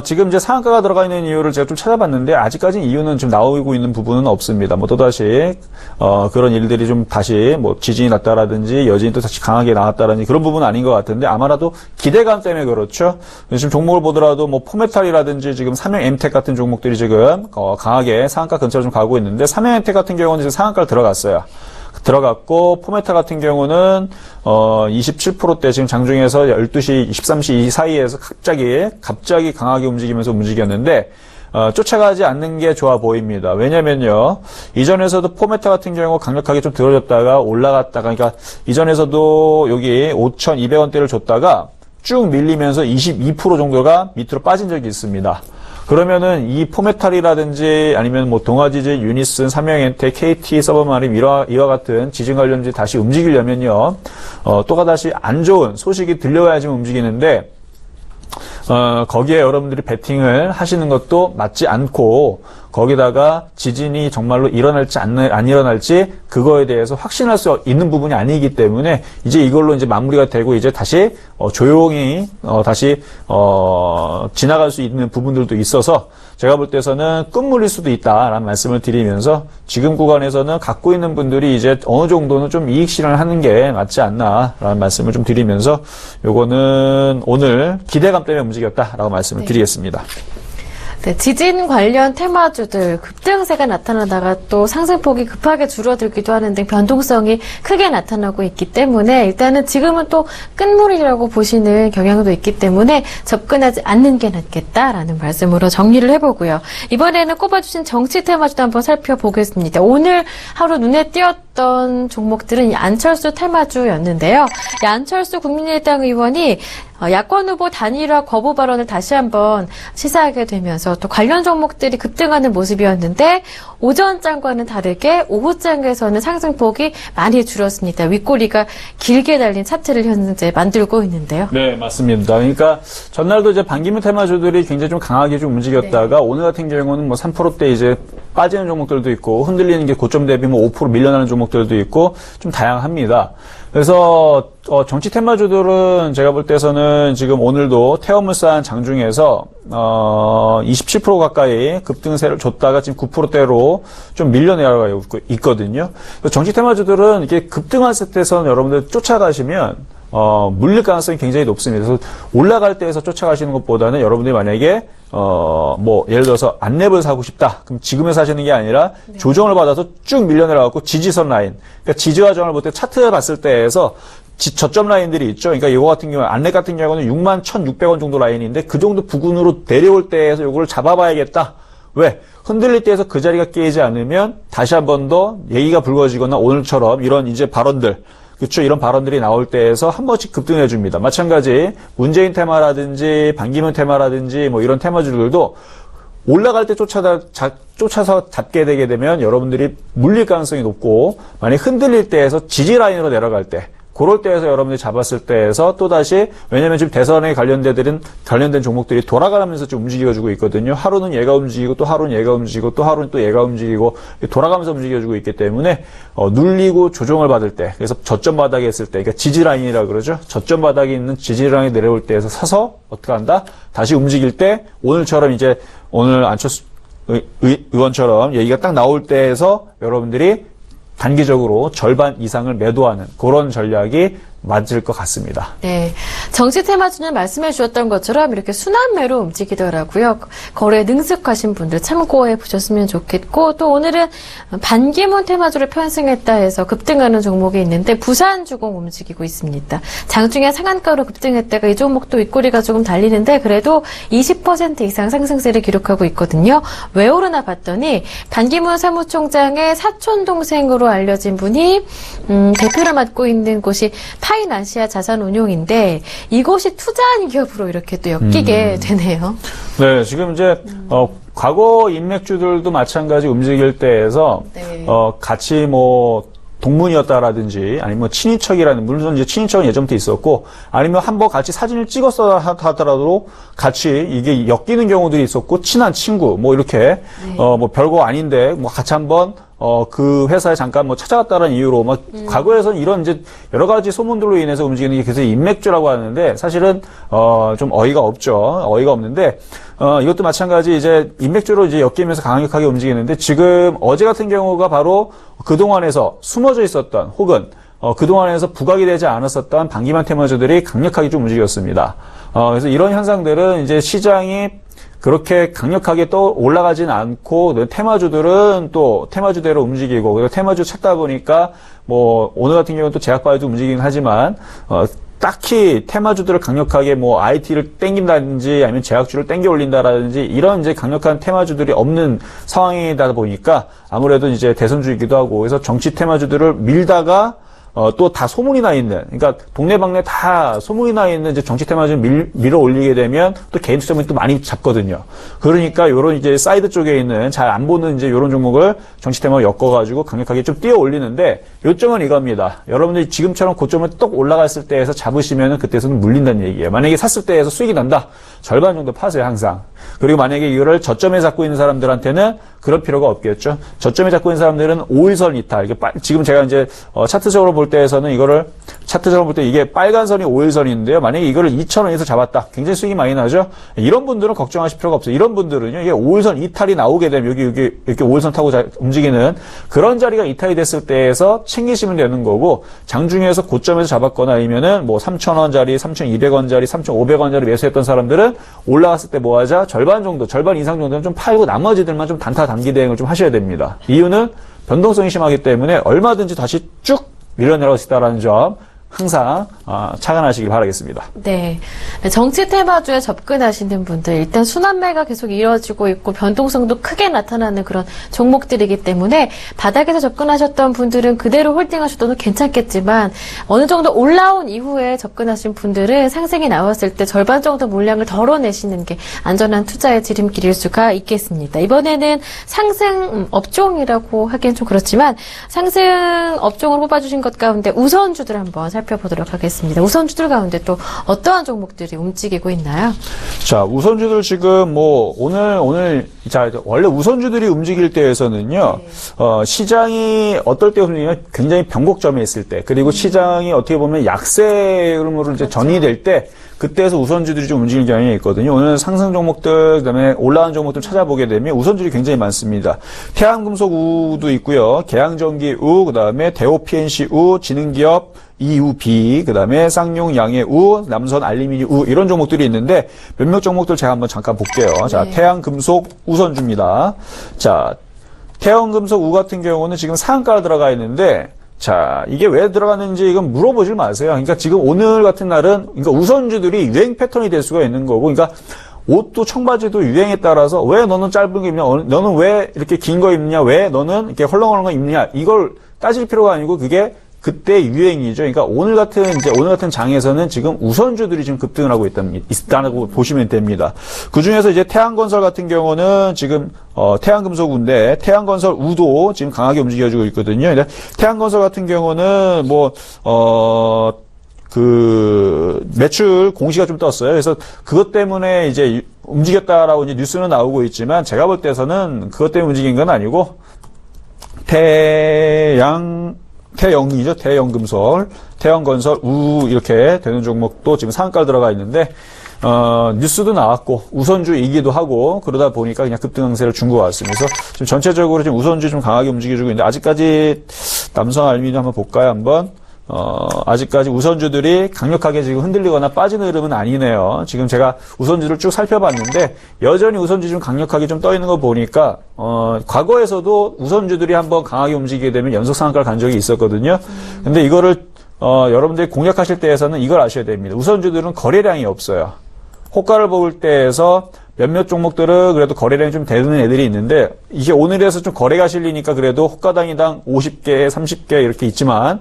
지금 이제 상한가가 들어가 있는 이유를 제가 좀 찾아봤는데, 아직까지 이유는 지금 나오고 있는 부분은 없습니다. 또다시, 그런 일들이 좀 다시, 지진이 났다라든지, 여진이 또 다시 강하게 나왔다라든지 그런 부분은 아닌 것 같은데, 아마라도 기대감 때문에 그렇죠. 지금 종목을 보더라도 포메탈이라든지 지금 삼형 엠텍 같은 종목들이 지금, 강하게 상한가 근처로 좀 가고 있는데, 삼형 엠텍 같은 경우는 지금 상한가를 들어갔고, 포메타 같은 경우는 27%대 지금 장중에서 12시, 23시 사이에서 갑자기 강하게 움직이었는데 쫓아가지 않는 게 좋아 보입니다. 왜냐면요, 이전에서도 포메타 같은 경우 강력하게 좀 들어졌다가 올라갔다가, 그러니까 이전에서도 여기 5,200원대를 줬다가 쭉 밀리면서 22% 정도가 밑으로 빠진 적이 있습니다. 그러면은 이 포메탈이라든지 아니면 동아지질, 유니슨, 삼형엔텍, KT, 서버마린 이와 같은 지진 관련주 다시 움직이려면요, 또다시 안 좋은 소식이 들려야지만 움직이는데, 거기에 여러분들이 베팅을 하시는 것도 맞지 않고, 거기다가 지진이 정말로 일어날지 안 일어날지 그거에 대해서 확신할 수 있는 부분이 아니기 때문에 이제 이걸로 이제 마무리가 되고 이제 다시 조용히 다시 지나갈 수 있는 부분들도 있어서 제가 볼 때서는 끝물릴 수도 있다라는 말씀을 드리면서 지금 구간에서는 갖고 있는 분들이 이제 어느 정도는 좀 이익 실현을 하는 게 맞지 않나라는 말씀을 좀 드리면서 요거는 오늘 기대감 때문에 움직였다라고 말씀을 드리겠습니다. 네, 지진 관련 테마주들 급등세가 나타나다가 또 상승폭이 급하게 줄어들기도 하는 등 변동성이 크게 나타나고 있기 때문에 일단은 지금은 또 끝물이라고 보시는 경향도 있기 때문에 접근하지 않는 게 낫겠다라는 말씀으로 정리를 해보고요. 이번에는 꼽아주신 정치 테마주도 한번 살펴보겠습니다. 오늘 하루 눈에 띄었던 종목들은 안철수 테마주였는데요. 안철수 국민의당 의원이 야권 후보 단일화 거부 발언을 다시 한번 시사하게 되면서 또 관련 종목들이 급등하는 모습이었는데 오전장과는 다르게 오후장에서는 상승폭이 많이 줄었습니다. 윗꼬리가 길게 달린 차트를 현재 만들고 있는데요. 네, 맞습니다. 그러니까 전날도 이제 반기문 테마주들이 굉장히 좀 강하게 좀 움직였다가 오늘 같은 경우는 3%대 이제 빠지는 종목들도 있고 흔들리는 게 고점 대비 5% 밀려나는 종목들도 있고 좀 다양합니다. 그래서 정치 테마주들은 제가 볼 때서는 지금 오늘도 태어물산 장중에서 27% 가까이 급등세를 줬다가 지금 9%대로 좀 밀려내려가고 있거든요. 정치 테마주들은 이렇게 급등한 세트에서는 여러분들 쫓아가시면 물릴 가능성이 굉장히 높습니다. 그래서 올라갈 때에서 쫓아가시는 것보다는 여러분들이 만약에 예를 들어서 안랩을 사고 싶다. 그럼 지금에 사시는 게 아니라 조정을 받아서 쭉 밀려내려갖고 지지선 라인. 그러니까 지지와 저항을 볼 때 차트를 봤을 때에서 저점 라인들이 있죠. 그러니까 이거 같은 경우, 안랩 같은 경우는 61,600원 정도 라인인데 그 정도 부근으로 내려올 때에서 이거를 잡아봐야겠다. 왜? 흔들릴 때에서 그 자리가 깨지지 않으면 다시 한 번 더 얘기가 불거지거나 오늘처럼 이런 이제 발언들, 그렇죠. 이런 발언들이 나올 때에서 한 번씩 급등해 줍니다. 마찬가지 문재인 테마라든지 반기문 테마라든지 이런 테마주들도 올라갈 때 쫓아서 잡게 되게 되면 여러분들이 물릴 가능성이 높고 만약 흔들릴 때에서 지지 라인으로 내려갈 때 그럴 때에서 여러분들이 잡았을 때에서 또다시, 왜냐면 지금 대선에 관련된 종목들이 돌아가면서 좀 움직여주고 있거든요. 하루는 얘가 움직이고, 또 하루는 얘가 움직이고, 또 하루는 또 얘가 움직이고, 돌아가면서 움직여주고 있기 때문에, 눌리고 조정을 받을 때, 그래서 저점 바닥에 있을 때, 그러니까 지지라인이라 그러죠. 저점 바닥에 있는 지지라인이 내려올 때에서 사서, 어떻게 한다? 다시 움직일 때, 오늘처럼 이제, 오늘 안철수 의원처럼 얘기가 딱 나올 때에서 여러분들이 단기적으로 절반 이상을 매도하는 그런 전략이 맞을 것 같습니다. 네. 정치 테마주는 말씀해 주셨던 것처럼 이렇게 순환매로 움직이더라고요. 거래에 능숙하신 분들 참고해 보셨으면 좋겠고, 또 오늘은 반기문 테마주를 편승했다 해서 급등하는 종목이 있는데 부산주공 움직이고 있습니다. 장중에 상한가로 급등했다가 이 종목도 윗꼬리가 조금 달리는데 그래도 20% 이상 상승세를 기록하고 있거든요. 왜 오르나 봤더니 반기문 사무총장의 사촌 동생으로 알려진 분이 대표를 맡고 있는 곳이 파인아시아 자산운용인데 이곳이 투자한 기업으로 이렇게 또 엮이게 되네요. 네, 지금 이제 과거 인맥주들도 마찬가지 움직일 때에서 네. 같이 뭐 동문이었다라든지 아니면 뭐 친인척이라는, 물론 이제 친인척은 예전부터 있었고, 아니면 한번 같이 사진을 찍었어 하더라도 같이 이게 엮이는 경우들이 있었고, 친한 친구 뭐 이렇게 뭐 별거 아닌데 뭐 같이 한번 그 회사에 잠깐 뭐 찾아갔다는 이유로 막 과거에서는 이런 이제 여러 가지 소문들로 인해서 움직이는 게 그래서 인맥주라고 하는데 사실은 좀 어이가 없죠. 어이가 없는데 이것도 마찬가지 이제 인맥주로 이제 엮이면서 강력하게 움직이는데 지금 어제 같은 경우가 바로 그동안에서 숨어져 있었던 혹은 그동안에서 부각이 되지 않았었던 반기문 테마주들이 강력하게 좀 움직였습니다. 그래서 이런 현상들은 이제 시장이 그렇게 강력하게 또 올라가진 않고 테마주들은 또 테마주대로 움직이고 그리고 테마주 찾다 보니까 뭐 오늘 같은 경우는 또 제약바이오도 움직이긴 하지만 딱히 테마주들을 강력하게 뭐 IT를 땡긴다든지 아니면 제약주를 땡겨 올린다라든지 이런 이제 강력한 테마주들이 없는 상황이다 보니까 아무래도 이제 대선주이기도 하고 그래서 정치 테마주들을 밀다가 또 다 소문이 나 있는, 그러니까 동네방네 다 소문이 나 있는 이제 정치 테마주를 밀어 올리게 되면 또 개인 투자문이 또 많이 잡거든요. 그러니까 요런 이제 사이드 쪽에 있는 잘 안 보는 이제 요런 종목을 정치 테마로 엮어가지고 강력하게 좀 띄어 올리는데 요점은 이겁니다. 여러분들이 지금처럼 고점을 똑 올라갔을 때에서 잡으시면은 그때서는 물린다는 얘기예요. 만약에 샀을 때에서 수익이 난다. 절반 정도 파세요, 항상. 그리고 만약에 이거를 저점에 잡고 있는 사람들한테는 그럴 필요가 없겠죠. 저점에 잡고 있는 사람들은 5일선 이탈. 이게 지금 제가 이제 차트적으로 볼 때에서는 이거를 차트적으로 볼 때 이게 빨간 선이 5일선인데요. 만약에 이거를 2,000원에서 잡았다. 굉장히 수익이 많이 나죠. 이런 분들은 걱정하실 필요가 없어요. 이런 분들은요. 이게 5일선 이탈이 나오게 되면 여기 이렇게 5일선 타고 움직이는 그런 자리가 이탈이 됐을 때에서 챙기시면 되는 거고 장중에서 고점에서 잡았거나 아니면은 뭐 3,000원짜리, 3,200원짜리, 3,500원짜리 매수했던 사람들은 올라갔을 때 뭐 하자? 절반 이상 정도는 좀 팔고 나머지들만 좀 단기 대응을 좀 하셔야 됩니다. 이유는 변동성이 심하기 때문에 얼마든지 다시 쭉 밀어내려갈 수 있다는 점 항상 착안하시길 바라겠습니다. 네. 정치 테마주에 접근하시는 분들, 일단 순환매가 계속 이어지고 있고 변동성도 크게 나타나는 그런 종목들이기 때문에 바닥에서 접근하셨던 분들은 그대로 홀딩하셔도 괜찮겠지만 어느 정도 올라온 이후에 접근하신 분들은 상승이 나왔을 때 절반 정도 물량을 덜어내시는 게 안전한 투자의 지름길일 수가 있겠습니다. 이번에는 상승 업종이라고 하기엔 좀 그렇지만 상승 업종으로 뽑아주신 것 가운데 우선주들 한번 살펴보도록 하겠습니다. 우선주들 가운데 또 어떠한 종목들이 움직이고 있나요? 자, 우선주들 지금 뭐 자, 원래 우선주들이 움직일 때에서는요, 시장이 어떨 때 움직이면 굉장히 변곡점에 있을 때, 그리고 시장이 어떻게 보면 약세 흐름으로 이제 전이될 때, 그때에서 우선주들이 좀 움직이는 경향이 있거든요. 오늘 상승 종목들, 그다음에 올라간 종목들 찾아보게 되면 우선주들이 굉장히 많습니다. 태양금속 우도 있고요. 계양전기 우, 그다음에 대호 PNC 우, 지능기업 EUB, 그다음에 쌍용 양해 우, 남선 알루미늄 우 이런 종목들이 있는데 몇몇 종목들 제가 한번 잠깐 볼게요. 자, 태양금속 우선주입니다. 자, 태양금속 우 같은 경우는 지금 상한가로 들어가 있는데 자, 이게 왜 들어갔는지 이건 물어보질 마세요. 그러니까 지금 오늘 같은 날은, 그러니까 우선주들이 유행 패턴이 될 수가 있는 거고, 그러니까 옷도 청바지도 유행에 따라서 왜 너는 짧은 거 입냐, 너는 왜 이렇게 긴 거 입냐, 왜 너는 이렇게 헐렁헐렁 거 입냐, 이걸 따질 필요가 아니고 그게 그때 유행이죠. 그러니까 오늘 같은 장에서는 지금 우선주들이 지금 급등을 하고 있다고 보시면 됩니다. 그 중에서 이제 태양건설 같은 경우는 지금, 태양금속우인데, 태양건설 우도 지금 강하게 움직여주고 있거든요. 태양건설 같은 경우는 매출 공시가 좀 떴어요. 그래서 그것 때문에 이제 움직였다라고 이제 뉴스는 나오고 있지만, 제가 볼 때서는 그것 때문에 움직인 건 아니고, 태영이죠. 태양건설 우 이렇게 되는 종목도 지금 상한가로 들어가 있는데 뉴스도 나왔고 우선주이기도 하고 그러다 보니까 그냥 급등 강세를 준 것 같습니다. 그래서 지금 전체적으로 지금 우선주 좀 강하게 움직여주고 있는데 아직까지 남선 알루미늄 한번 볼까요? 한번 아직까지 우선주들이 강력하게 지금 흔들리거나 빠지는 흐름은 아니네요. 지금 제가 우선주를 쭉 살펴봤는데 여전히 우선주 좀 강력하게 좀 떠 있는 거 보니까 과거에서도 우선주들이 한번 강하게 움직이게 되면 연속 상한가를 간 적이 있었거든요. 근데 이거를 여러분들이 공략하실 때에서는 이걸 아셔야 됩니다. 우선주들은 거래량이 없어요. 호가를 볼 때에서 몇몇 종목들은 그래도 거래량이 좀 되는 애들이 있는데 이게 오늘에서 좀 거래가 실리니까 그래도 호가당이당 50개, 30개 이렇게 있지만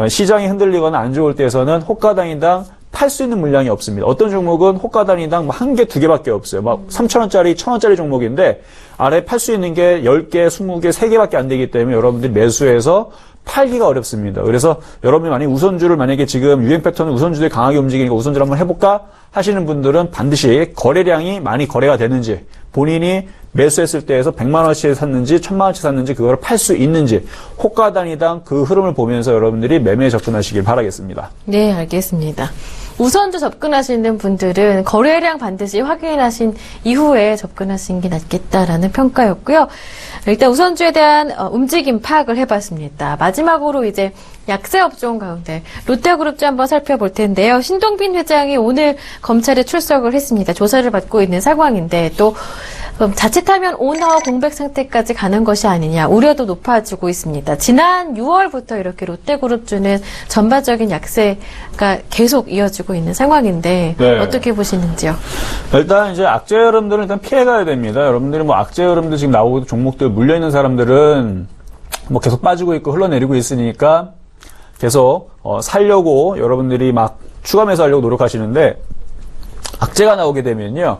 시장이 흔들리거나 안 좋을 때에서는 호가당이당 팔 수 있는 물량이 없습니다. 어떤 종목은 호가당이당 한 개, 두 개밖에 없어요. 막 3,000원짜리, 1,000원짜리 종목인데 아래 팔 수 있는 게 10개, 20개, 3개밖에 안 되기 때문에 여러분들이 매수해서 팔기가 어렵습니다. 그래서 여러분이 만약에 우선주를 만약에 지금 유행 패턴은 우선주들이 강하게 움직이니까 우선주를 한번 해볼까 하시는 분들은 반드시 거래량이 많이 거래가 되는지 본인이 매수했을 때에서 100만 원어치 샀는지 1000만 원어치 샀는지 그걸 팔 수 있는지 호가 단위당 그 흐름을 보면서 여러분들이 매매에 접근하시길 바라겠습니다. 네, 알겠습니다. 우선주 접근하시는 분들은 거래량 반드시 확인하신 이후에 접근하시는 게 낫겠다라는 평가였고요. 일단 우선주에 대한 움직임 파악을 해봤습니다. 마지막으로 이제 약세 업종 가운데 롯데그룹주 한번 살펴볼 텐데요. 신동빈 회장이 오늘 검찰에 출석을 했습니다. 조사를 받고 있는 상황인데 또 자칫하면 오너 공백 상태까지 가는 것이 아니냐 우려도 높아지고 있습니다. 지난 6월부터 이렇게 롯데그룹주는 전반적인 약세가 계속 이어지고 있는 상황인데 네. 어떻게 보시는지요? 일단 이제 악재 흐름들은 일단 피해가야 됩니다. 여러분들이 뭐 악재 흐름들 지금 나오고 종목들 물려있는 사람들은 뭐 계속 빠지고 있고 흘러내리고 있으니까 계속 살려고 여러분들이 막 추가 매수하려고 노력하시는데 악재가 나오게 되면요.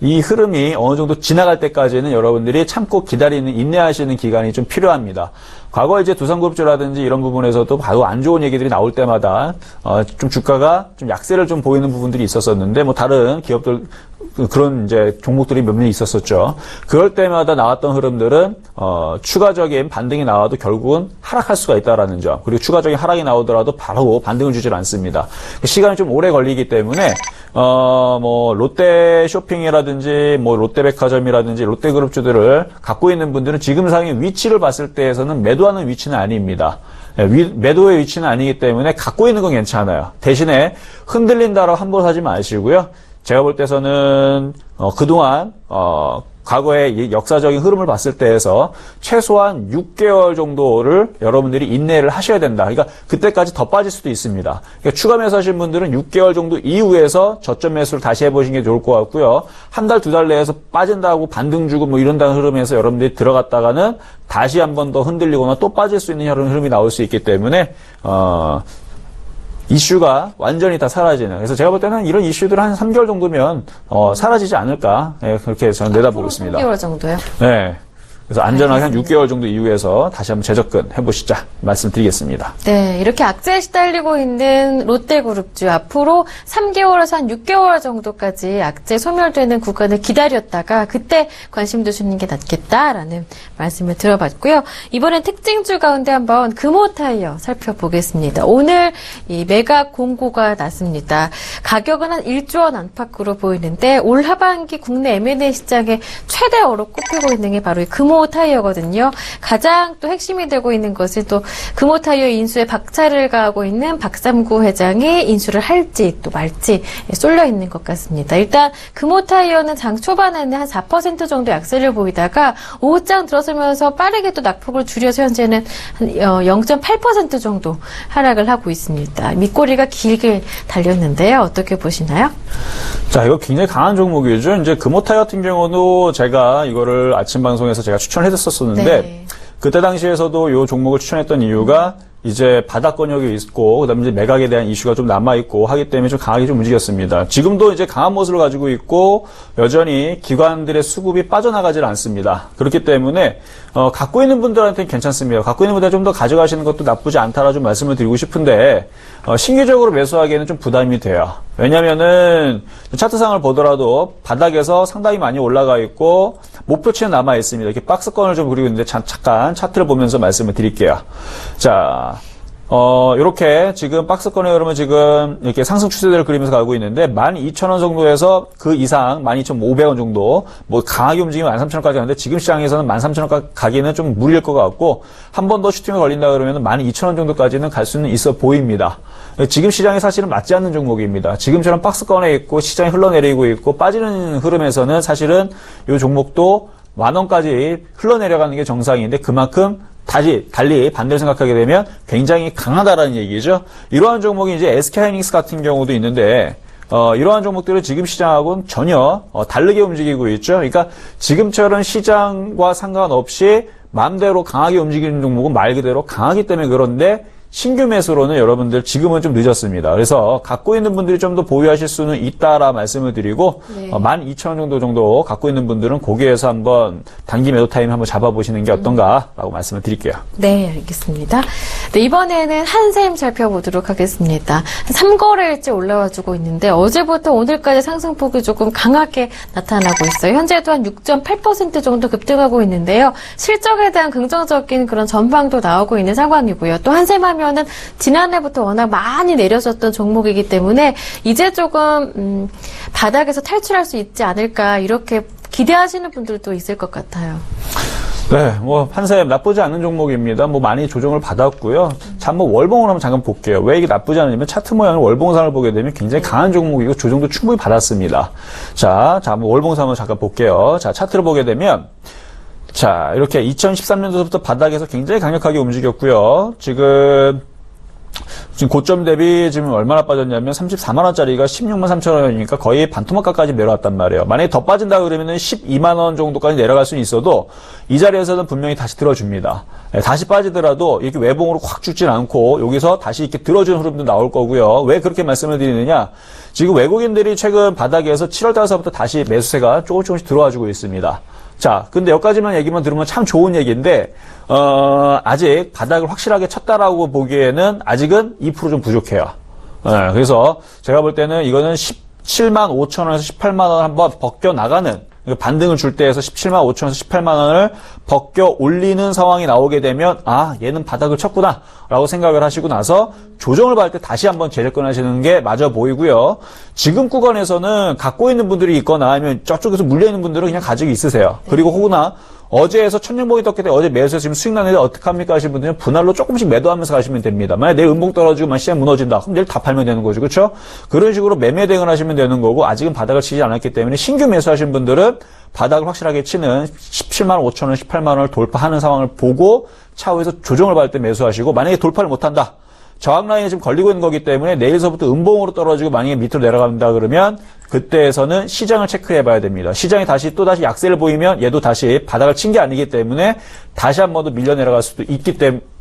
이 흐름이 어느 정도 지나갈 때까지는 여러분들이 참고 기다리는, 인내하시는 기간이 좀 필요합니다. 과거 이제 두산그룹주라든지 이런 부분에서도 바로 안 좋은 얘기들이 나올 때마다, 좀 주가가 좀 약세를 좀 보이는 부분들이 있었었는데, 뭐 다른 기업들, 그런 이제 종목들이 몇 명 있었었죠. 그럴 때마다 나왔던 흐름들은, 추가적인 반등이 나와도 결국은 하락할 수가 있다라는 점. 그리고 추가적인 하락이 나오더라도 바로 반등을 주질 않습니다. 시간이 좀 오래 걸리기 때문에, 뭐, 롯데 쇼핑이라든지, 뭐, 롯데백화점이라든지, 롯데그룹주들을 갖고 있는 분들은 지금 상의 위치를 봤을 때에서는 매도하는 위치는 아닙니다. 매도의 위치는 아니기 때문에 갖고 있는 건 괜찮아요. 대신에 흔들린다라고 함부로 사지 마시고요. 제가 볼 때서는, 그동안, 과거의 역사적인 흐름을 봤을 때에서 최소한 6개월 정도를 여러분들이 인내를 하셔야 된다. 그러니까 그때까지 더 빠질 수도 있습니다. 그러니까 추가 매수하신 분들은 6개월 정도 이후에서 저점 매수를 다시 해보시는 게 좋을 것 같고요. 한 달, 두 달 내에서 빠진다고 반등 주고 뭐 이런다는 흐름에서 여러분들이 들어갔다가는 다시 한 번 더 흔들리거나 또 빠질 수 있는 흐름이 나올 수 있기 때문에 이슈가 완전히 다 사라지는. 그래서 제가 볼 때는 이런 이슈들 한 3개월 정도면 사라지지 않을까. 네, 그렇게 저는 내다보고 있습니다. 3개월 정도요? 네. 그래서 안전하게 한 6개월 정도 이후에서 다시 한번 재접근 해보시자 말씀드리겠습니다. 네, 이렇게 악재에 시달리고 있는 롯데그룹주 앞으로 3개월에서 한 6개월 정도까지 악재 소멸되는 구간을 기다렸다가 그때 관심 두시는 게 낫겠다라는 말씀을 들어봤고요. 이번엔 특징주 가운데 한번 금호타이어 살펴보겠습니다. 오늘 이 매각 공고가 났습니다. 가격은 한 1조 원 안팎으로 보이는데 올 하반기 국내 M&A 시장에 최대어로 꼽히고 있는 게 바로 이 금호타이어거든요. 가장 또 핵심이 되고 있는 것은 또 금호타이어 인수에 박차를 가하고 있는 박삼구 회장이 인수를 할지 또 말지 쏠려 있는 것 같습니다. 일단 금호타이어는 장 초반에는 한 4% 정도 약세를 보이다가 오후장 들어서면서 빠르게 또 낙폭을 줄여서 현재는 한 0.8% 정도 하락을 하고 있습니다. 밑꼬리가 길게 달렸는데요. 어떻게 보시나요? 자, 이거 굉장히 강한 종목이죠. 이제 금호타이어 같은 경우도 제가 이거를 아침 방송에서 제가 추천을 해줬었는데 네. 그때 당시에서도 이 종목을 추천했던 이유가 이제 바닥권역이 있고 그다음에 이제 매각에 대한 이슈가 좀 남아 있고 하기 때문에 좀 강하게 좀 움직였습니다. 지금도 이제 강한 모습을 가지고 있고 여전히 기관들의 수급이 빠져나가질 않습니다. 그렇기 때문에 갖고 있는 분들한테는 괜찮습니다. 갖고 있는 분들 좀 더 가져가시는 것도 나쁘지 않다라 좀 말씀을 드리고 싶은데 신규적으로 매수하기에는 좀 부담이 돼요. 왜냐면은 차트상을 보더라도 바닥에서 상당히 많이 올라가 있고 목표치는 남아 있습니다. 이렇게 박스권을 좀 그리고 있는데 잠깐 차트를 보면서 말씀을 드릴게요. 자, 이렇게 지금 박스권의 흐름은 지금 이렇게 상승 추세대를 그리면서 가고 있는데 12,000원 정도에서 그 이상 12,500원 정도 뭐 강하게 움직이면 13,000원까지 가는데 지금 시장에서는 13,000원 가기는 좀 무리일 것 같고 한 번 더 슈팅을 걸린다 그러면 12,000원 정도까지는 갈 수는 있어 보입니다. 지금 시장이 사실은 맞지 않는 종목입니다. 지금처럼 박스권에 있고 시장이 흘러내리고 있고 빠지는 흐름에서는 사실은 이 종목도 10,000원까지 흘러내려가는 게 정상인데 그만큼 달리 반대로 생각하게 되면 굉장히 강하다라는 얘기죠. 이러한 종목이 이제 SK하이닉스 같은 경우도 있는데 이러한 종목들은 지금 시장하고는 전혀 다르게 움직이고 있죠. 그러니까 지금처럼 시장과 상관없이 마음대로 강하게 움직이는 종목은 말 그대로 강하기 때문에 그런데 신규 매수로는 여러분들 지금은 좀 늦었습니다. 그래서 갖고 있는 분들이 좀 더 보유하실 수는 있다라 말씀을 드리고 네. 12,000원 정도 갖고 있는 분들은 거기에서 한번 단기 매도 타임 한번 잡아보시는 게 어떤가라고 말씀을 드릴게요. 네, 알겠습니다. 네, 이번에는 한샘 살펴보도록 하겠습니다. 3거래일째 올라와주고 있는데 어제부터 오늘까지 상승폭이 조금 강하게 나타나고 있어요. 현재도 한 6.8% 정도 급등하고 있는데요. 실적에 대한 긍정적인 그런 전망도 나오고 있는 상황이고요. 또 한샘 하면은 지난해부터 워낙 많이 내려졌던 종목이기 때문에 이제 조금 바닥에서 탈출할 수 있지 않을까 이렇게 기대하시는 분들도 있을 것 같아요. 네, 뭐 한샘 나쁘지 않은 종목입니다. 뭐 많이 조정을 받았고요. 자, 한번 월봉을 한번 잠깐 볼게요. 왜 이게 나쁘지 않으냐면 차트 모양을 월봉상을 보게 되면 굉장히 강한 종목이고 조정도 충분히 받았습니다. 자, 한번 월봉상을 잠깐 볼게요. 자, 차트를 보게 되면 자, 이렇게 2013년도부터 바닥에서 굉장히 강력하게 움직였고요. 지금 고점 대비 지금 얼마나 빠졌냐면 34만원짜리가 16만 3천원이니까 거의 반토막까지 내려왔단 말이에요. 만약에 더 빠진다 그러면은 12만원 정도까지 내려갈 수는 있어도 이 자리에서는 분명히 다시 들어줍니다. 다시 빠지더라도 이렇게 외봉으로 확 죽진 않고 여기서 다시 이렇게 들어주는 흐름도 나올 거고요. 왜 그렇게 말씀을 드리느냐? 지금 외국인들이 최근 바닥에서 7월 달서부터 다시 매수세가 조금씩 들어와주고 있습니다. 자, 근데 여기까지만 얘기만 들으면 참 좋은 얘기인데, 아직 바닥을 확실하게 쳤다라고 보기에는 아직은 2% 좀 부족해요. 그래서 제가 볼 때는 이거는 17만 5천원에서 18만 원 한번 벗겨 나가는, 반등을 줄 때에서 17만 5천원에서 18만 원을 벗겨 올리는 상황이 나오게 되면, 아, 얘는 바닥을 쳤구나, 라고 생각을 하시고 나서 조정을 받을 때 다시 한번 재접근 하시는 게 맞아 보이고요. 지금 구간에서는 갖고 있는 분들이 있거나 아니면 저쪽에서 물려있는 분들은 그냥 가지고 있으세요. 그리고 혹은 어제에서 천정목이 떴기 때문에 어제 매수해서 지금 수익 나는데 어떡합니까 하시는 분들은 분할로 조금씩 매도하면서 가시면 됩니다. 만약 내일 음봉 떨어지고 시장 무너진다. 그럼 내일 다 팔면 되는 거죠. 그렇죠? 그런 식으로 매매 대응을 하시면 되는 거고 아직은 바닥을 치지 않았기 때문에 신규 매수하신 분들은 바닥을 확실하게 치는 17만 5천 원, 18만 원을 돌파하는 상황을 보고 차후에서 조정을 받을 때 매수하시고 만약에 돌파를 못한다. 저항 라인에 지금 걸리고 있는 거기 때문에 내일서부터 음봉으로 떨어지고 만약에 밑으로 내려간다 그러면 그때에서는 시장을 체크해 봐야 됩니다. 시장이 또다시 약세를 보이면 얘도 다시 바닥을 친 게 아니기 때문에 다시 한 번 더 밀려 내려갈 수도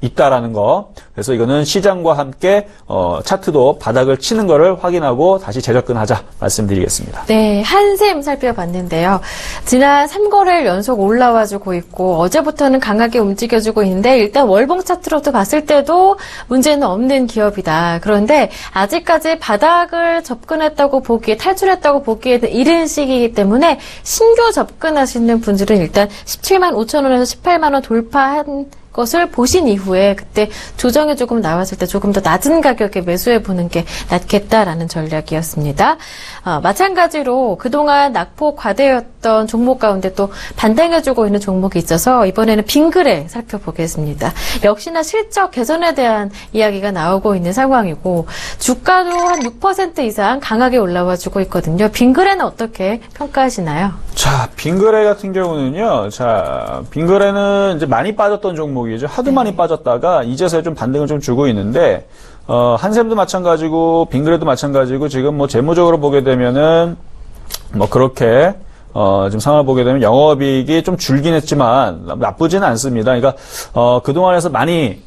있다라는 거. 그래서 이거는 시장과 함께 차트도 바닥을 치는 거를 확인하고 다시 재접근하자 말씀드리겠습니다. 네, 한샘 살펴봤는데요. 지난 3거래일 연속 올라와주고 있고 어제부터는 강하게 움직여주고 있는데 일단 월봉 차트로도 봤을 때도 문제는 없는 기업이다. 그런데 아직까지 바닥을 접근했다고 보기에 탈출했다고 보기에는 이른 시기이기 때문에 신규 접근하시는 분들은 일단 17만 5천 원에서 18만 원 돌파한 것을 보신 이후에 그때 조정이 조금 나왔을 때 조금 더 낮은 가격에 매수해 보는 게 낫겠다라는 전략이었습니다. 마찬가지로 그동안 낙폭 과대였던 종목 가운데 또 반등해주고 있는 종목이 있어서 이번에는 빙그레 살펴보겠습니다. 역시나 실적 개선에 대한 이야기가 나오고 있는 상황이고 주가도 한 6% 이상 강하게 올라와주고 있거든요. 빙그레는 어떻게 평가하시나요? 자, 빙그레 같은 경우는요. 자, 빙그레는 이제 많이 빠졌던 종목이죠. 하도 많이 빠졌다가 이제서야 좀 반등을 좀 주고 있는데 한샘도 마찬가지고 빙그레도 마찬가지고 지금 뭐 재무적으로 보게 되면은 뭐 그렇게 지금 상황을 보게 되면 영업이익이 좀 줄긴 했지만 나쁘지는 않습니다. 그러니까 그동안에서 많이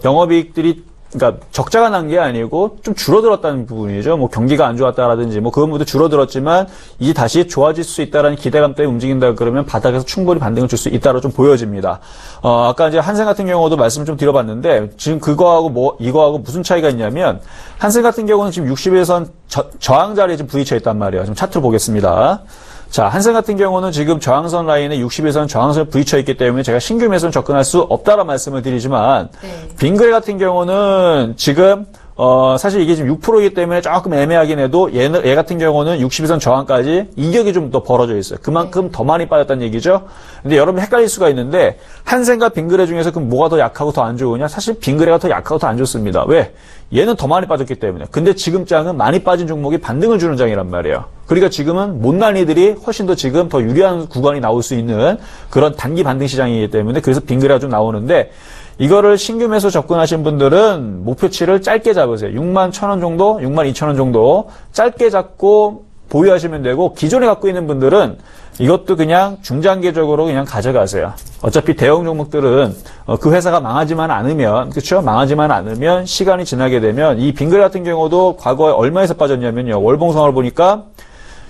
영업이익들이 그러니까 적자가 난 게 아니고 좀 줄어들었다는 부분이죠. 뭐 경기가 안 좋았다라든지 뭐 그건 모두 줄어들었지만 이제 다시 좋아질 수 있다라는 기대감 때문에 움직인다 그러면 바닥에서 충분히 반등을 줄 수 있다로 좀 보여집니다. 아까 이제 한샘 같은 경우도 말씀을 좀 드려봤는데 지금 그거하고 이거하고 무슨 차이가 있냐면 한샘 같은 경우는 지금 60일선 저항 자리에 지금 부딪혀 있단 말이에요. 지금 차트를 보겠습니다. 자, 한생 같은 경우는 지금 저항선 라인에 60에서는 저항선을 부딪혀 있기 때문에 제가 신규 매수는 접근할 수 없다라는 말씀을 드리지만 빙그레 같은 경우는 지금 사실 이게 지금 6%이기 때문에 조금 애매하긴 해도 얘 같은 경우는 60에선 저항까지 이격이 좀 더 벌어져 있어요. 그만큼 더 많이 빠졌다는 얘기죠. 근데 여러분 헷갈릴 수가 있는데 한생과 빙그레 중에서 그럼 뭐가 더 약하고 더 안 좋으냐? 사실 빙그레가 더 약하고 더 안 좋습니다. 왜? 얘는 더 많이 빠졌기 때문에. 근데 지금 장은 많이 빠진 종목이 반등을 주는 장이란 말이에요. 그러니까 지금은 못난이들이 훨씬 더 지금 더 유리한 구간이 나올 수 있는 그런 단기 반등 시장이기 때문에 그래서 빙그레가 좀 나오는데 이거를 신규 매수 접근하신 분들은 목표치를 짧게 잡으세요. 61,000원 정도, 62,000원 정도 짧게 잡고 보유하시면 되고 기존에 갖고 있는 분들은 이것도 그냥 중장기적으로 그냥 가져가세요. 어차피 대형 종목들은 그 회사가 망하지만 않으면 그렇죠? 망하지만 않으면 시간이 지나게 되면 이 빙그레 같은 경우도 과거에 얼마에서 빠졌냐면요. 월봉성을 보니까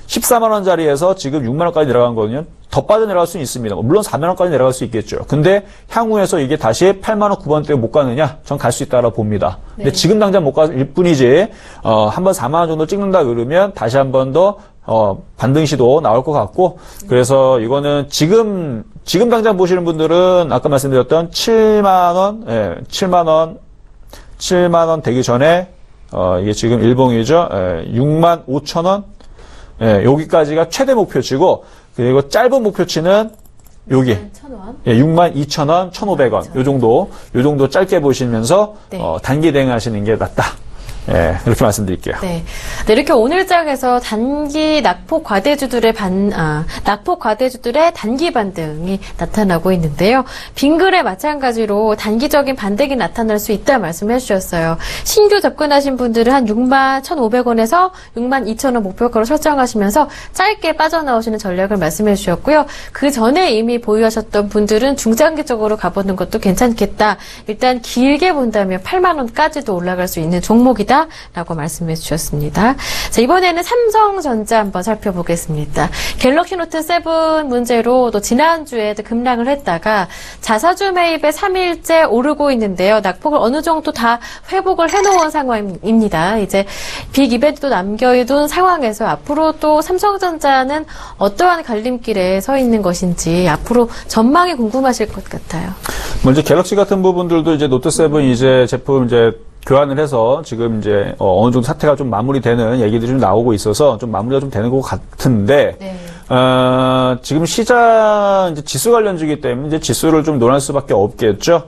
14만 원짜리에서 지금 6만 원까지 내려간 거거든요. 더 빠져내려갈 수는 있습니다. 물론 4만 원까지 내려갈 수 있겠죠. 근데 향후에서 이게 다시 8만 원, 9만 원대 못 가느냐? 전 갈 수 있다고 봅니다. 근데 지금 당장 못 갈 뿐이지 한번 4만 원 정도 찍는다 그러면 다시 한 번 더 반등 시도 나올 것 같고 그래서 이거는 지금 당장 보시는 분들은 아까 말씀드렸던 7만 원, 7만 원 되기 전에 이게 지금 일봉이죠. 6만 5천 원. 여기까지가 최대 목표치고, 그리고 짧은 목표치는 여기. 62,000원, 1,500원. 요 정도 짧게 보시면서, 단기 대응하시는 게 낫다. 이렇게 말씀드릴게요. 네. 이렇게 오늘장에서 단기 낙폭 과대주들의 단기 반등이 나타나고 있는데요. 빙그레 마찬가지로 단기적인 반등이 나타날 수 있다 말씀해 주셨어요. 신규 접근하신 분들은 한 61,500원에서 62,000원 목표가로 설정하시면서 짧게 빠져나오시는 전략을 말씀해 주셨고요. 그 전에 이미 보유하셨던 분들은 중장기적으로 가보는 것도 괜찮겠다. 일단 길게 본다면 8만 원까지도 올라갈 수 있는 종목이다. 라고 말씀해 주셨습니다. 자, 이번에는 삼성전자 한번 살펴보겠습니다. 갤럭시 노트 7 문제로 또 지난주에도 급락을 했다가 자사주 매입에 3일째 오르고 있는데요. 낙폭을 어느 정도 다 회복을 해놓은 상황입니다. 이제 빅 이벤트도 남겨둔 상황에서 앞으로 또 삼성전자는 어떠한 갈림길에 서 있는 것인지 앞으로 전망이 궁금하실 것 같아요. 먼저 갤럭시 같은 부분들도 이제 노트 7 이제 제품 이제 교환을 해서 지금 이제 어느 정도 사태가 좀 마무리되는 얘기들이 좀 나오고 있어서 좀 마무리가 좀 되는 것 같은데 지금 시장 이제 지수 관련주이기 때문에 이제 지수를 좀 논할 수밖에 없겠죠.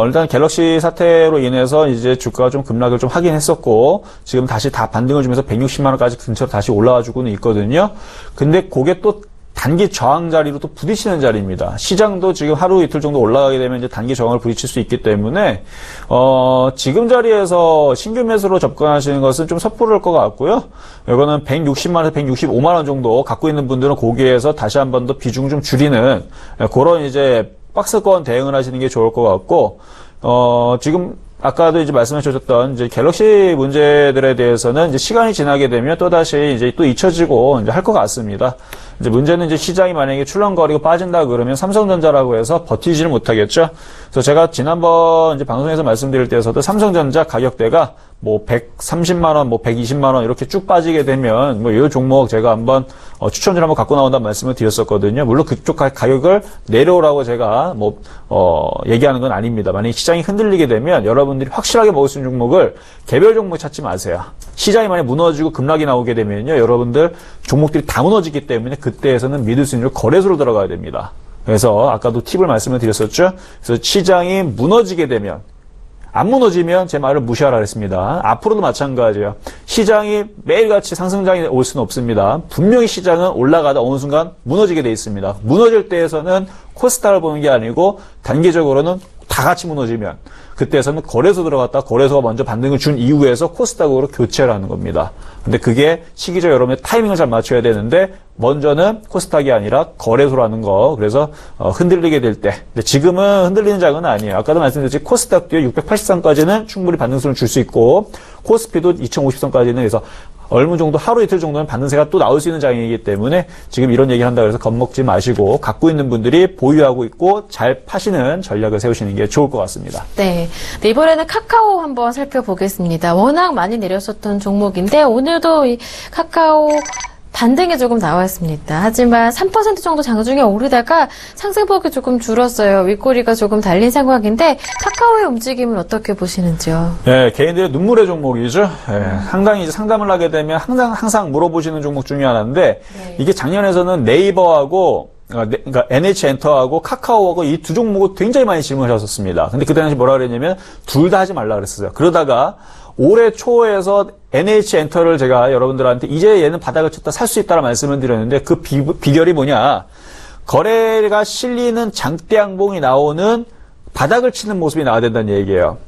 일단 갤럭시 사태로 인해서 이제 주가가 좀 급락을 좀 하긴 했었고 지금 다시 다 반등을 주면서 160만 원까지 근처로 다시 올라와주고는 있거든요. 근데 그게 또 단기 저항 자리로 또 부딪히는 자리입니다. 시장도 지금 하루 이틀 정도 올라가게 되면 이제 단기 저항을 부딪힐 수 있기 때문에 지금 자리에서 신규 매수로 접근하시는 것은 좀 섣부를 것 같고요. 이거는 160만 원에서 165만 원 정도 갖고 있는 분들은 거기에서 다시 한 번 더 비중 좀 줄이는 그런 이제 박스권 대응을 하시는 게 좋을 것 같고 지금 아까도 이제 말씀해 주셨던 이제 갤럭시 문제들에 대해서는 이제 시간이 지나게 되면 또다시 이제 또 잊혀지고 이제 할 것 같습니다. 이제 문제는 이제 시장이 만약에 출렁거리고 빠진다 그러면 삼성전자라고 해서 버티지를 못하겠죠. 그래서 제가 지난번 이제 방송에서 말씀드릴 때에서도 삼성전자 가격대가 뭐 130만 원, 뭐 120만 원 이렇게 쭉 빠지게 되면 뭐 이 종목 제가 한번 추천주를 한번 갖고 나온다는 말씀을 드렸었거든요. 물론 그쪽 가격을 내려오라고 제가 뭐 얘기하는 건 아닙니다. 만약에 시장이 흔들리게 되면 여러분들이 확실하게 먹을 수 있는 종목을 개별 종목 찾지 마세요. 시장이 만약에 무너지고 급락이 나오게 되면요. 여러분들 종목들이 다 무너지기 때문에 그때에서는 믿을 수 있는 거래소로 들어가야 됩니다. 그래서 아까도 팁을 말씀을 드렸었죠. 그래서 시장이 무너지게 되면 안 무너지면 제 말을 무시하라 그랬습니다. 앞으로도 마찬가지예요. 시장이 매일같이 상승장이 올 수는 없습니다. 분명히 시장은 올라가다 어느 순간 무너지게 돼 있습니다. 무너질 때에서는 코스닥을 보는 게 아니고 단기적으로는 다 같이 무너지면 그때에서는 거래소 들어갔다 거래소가 먼저 반등을 준 이후에서 코스닥으로 교체를 하는 겁니다. 근데 그게 시기적 여러분의 타이밍을 잘 맞춰야 되는데 먼저는 코스닥이 아니라 거래소라는 거. 그래서 흔들리게 될 때. 근데 지금은 흔들리는 장은 아니에요. 아까도 말씀드렸지 코스닥도 683까지는 충분히 반등수를 줄 수 있고 코스피도 2050선까지는 그래서 얼마 정도 하루 이틀 정도는 반등세가 또 나올 수 있는 장이기 때문에 지금 이런 얘기를 한다고 해서 겁먹지 마시고 갖고 있는 분들이 보유하고 있고 잘 파시는 전략을 세우시는 게 좋을 것 같습니다. 네, 이번에는 카카오 한번 살펴보겠습니다. 워낙 많이 내렸었던 종목인데 오늘도 이 카카오 반등이 조금 나왔습니다. 하지만 3% 정도 장중에 오르다가 상승폭이 조금 줄었어요. 윗꼬리가 조금 달린 상황인데 카카오의 움직임을 어떻게 보시는지요? 예, 개인들의 눈물의 종목이죠. 예, 상당히 이제 상담을 하게 되면 항상 물어보시는 종목 중에 하나인데 네. 이게 작년에서는 네이버하고 그러니까 NH엔터하고 카카오하고 이 두 종목을 굉장히 많이 질문하셨었습니다. 근데 그때 당시 뭐라 그랬냐면 둘 다 하지 말라 그랬어요. 그러다가 올해 초에서 NH엔터를 제가 여러분들한테 이제 얘는 바닥을 쳤다 살 수 있다는 말씀을 드렸는데 그 비결이 뭐냐. 거래가 실리는 장대 양봉이 나오는 바닥을 치는 모습이 나와야 된다는 얘기예요.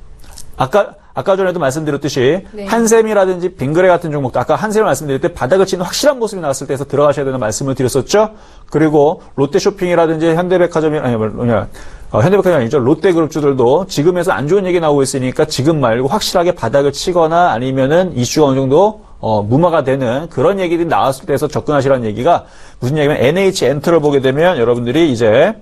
아까 전에도 말씀드렸듯이 네. 한샘이라든지 빙그레 같은 종목도 아까 한샘을 말씀드릴 때 바닥을 치는 확실한 모습이 나왔을 때에서 들어가셔야 되는 말씀을 드렸었죠. 그리고 롯데쇼핑이라든지 현대백화점이 현대백화점이 아니죠. 롯데그룹주들도 지금에서 안 좋은 얘기 나오고 있으니까 지금 말고 확실하게 바닥을 치거나 아니면은 이슈가 어느 정도 무마가 되는 그런 얘기들이 나왔을 때에서 접근하시라는 얘기가 무슨 얘기냐면 NH엔터를 보게 되면 여러분들이 이제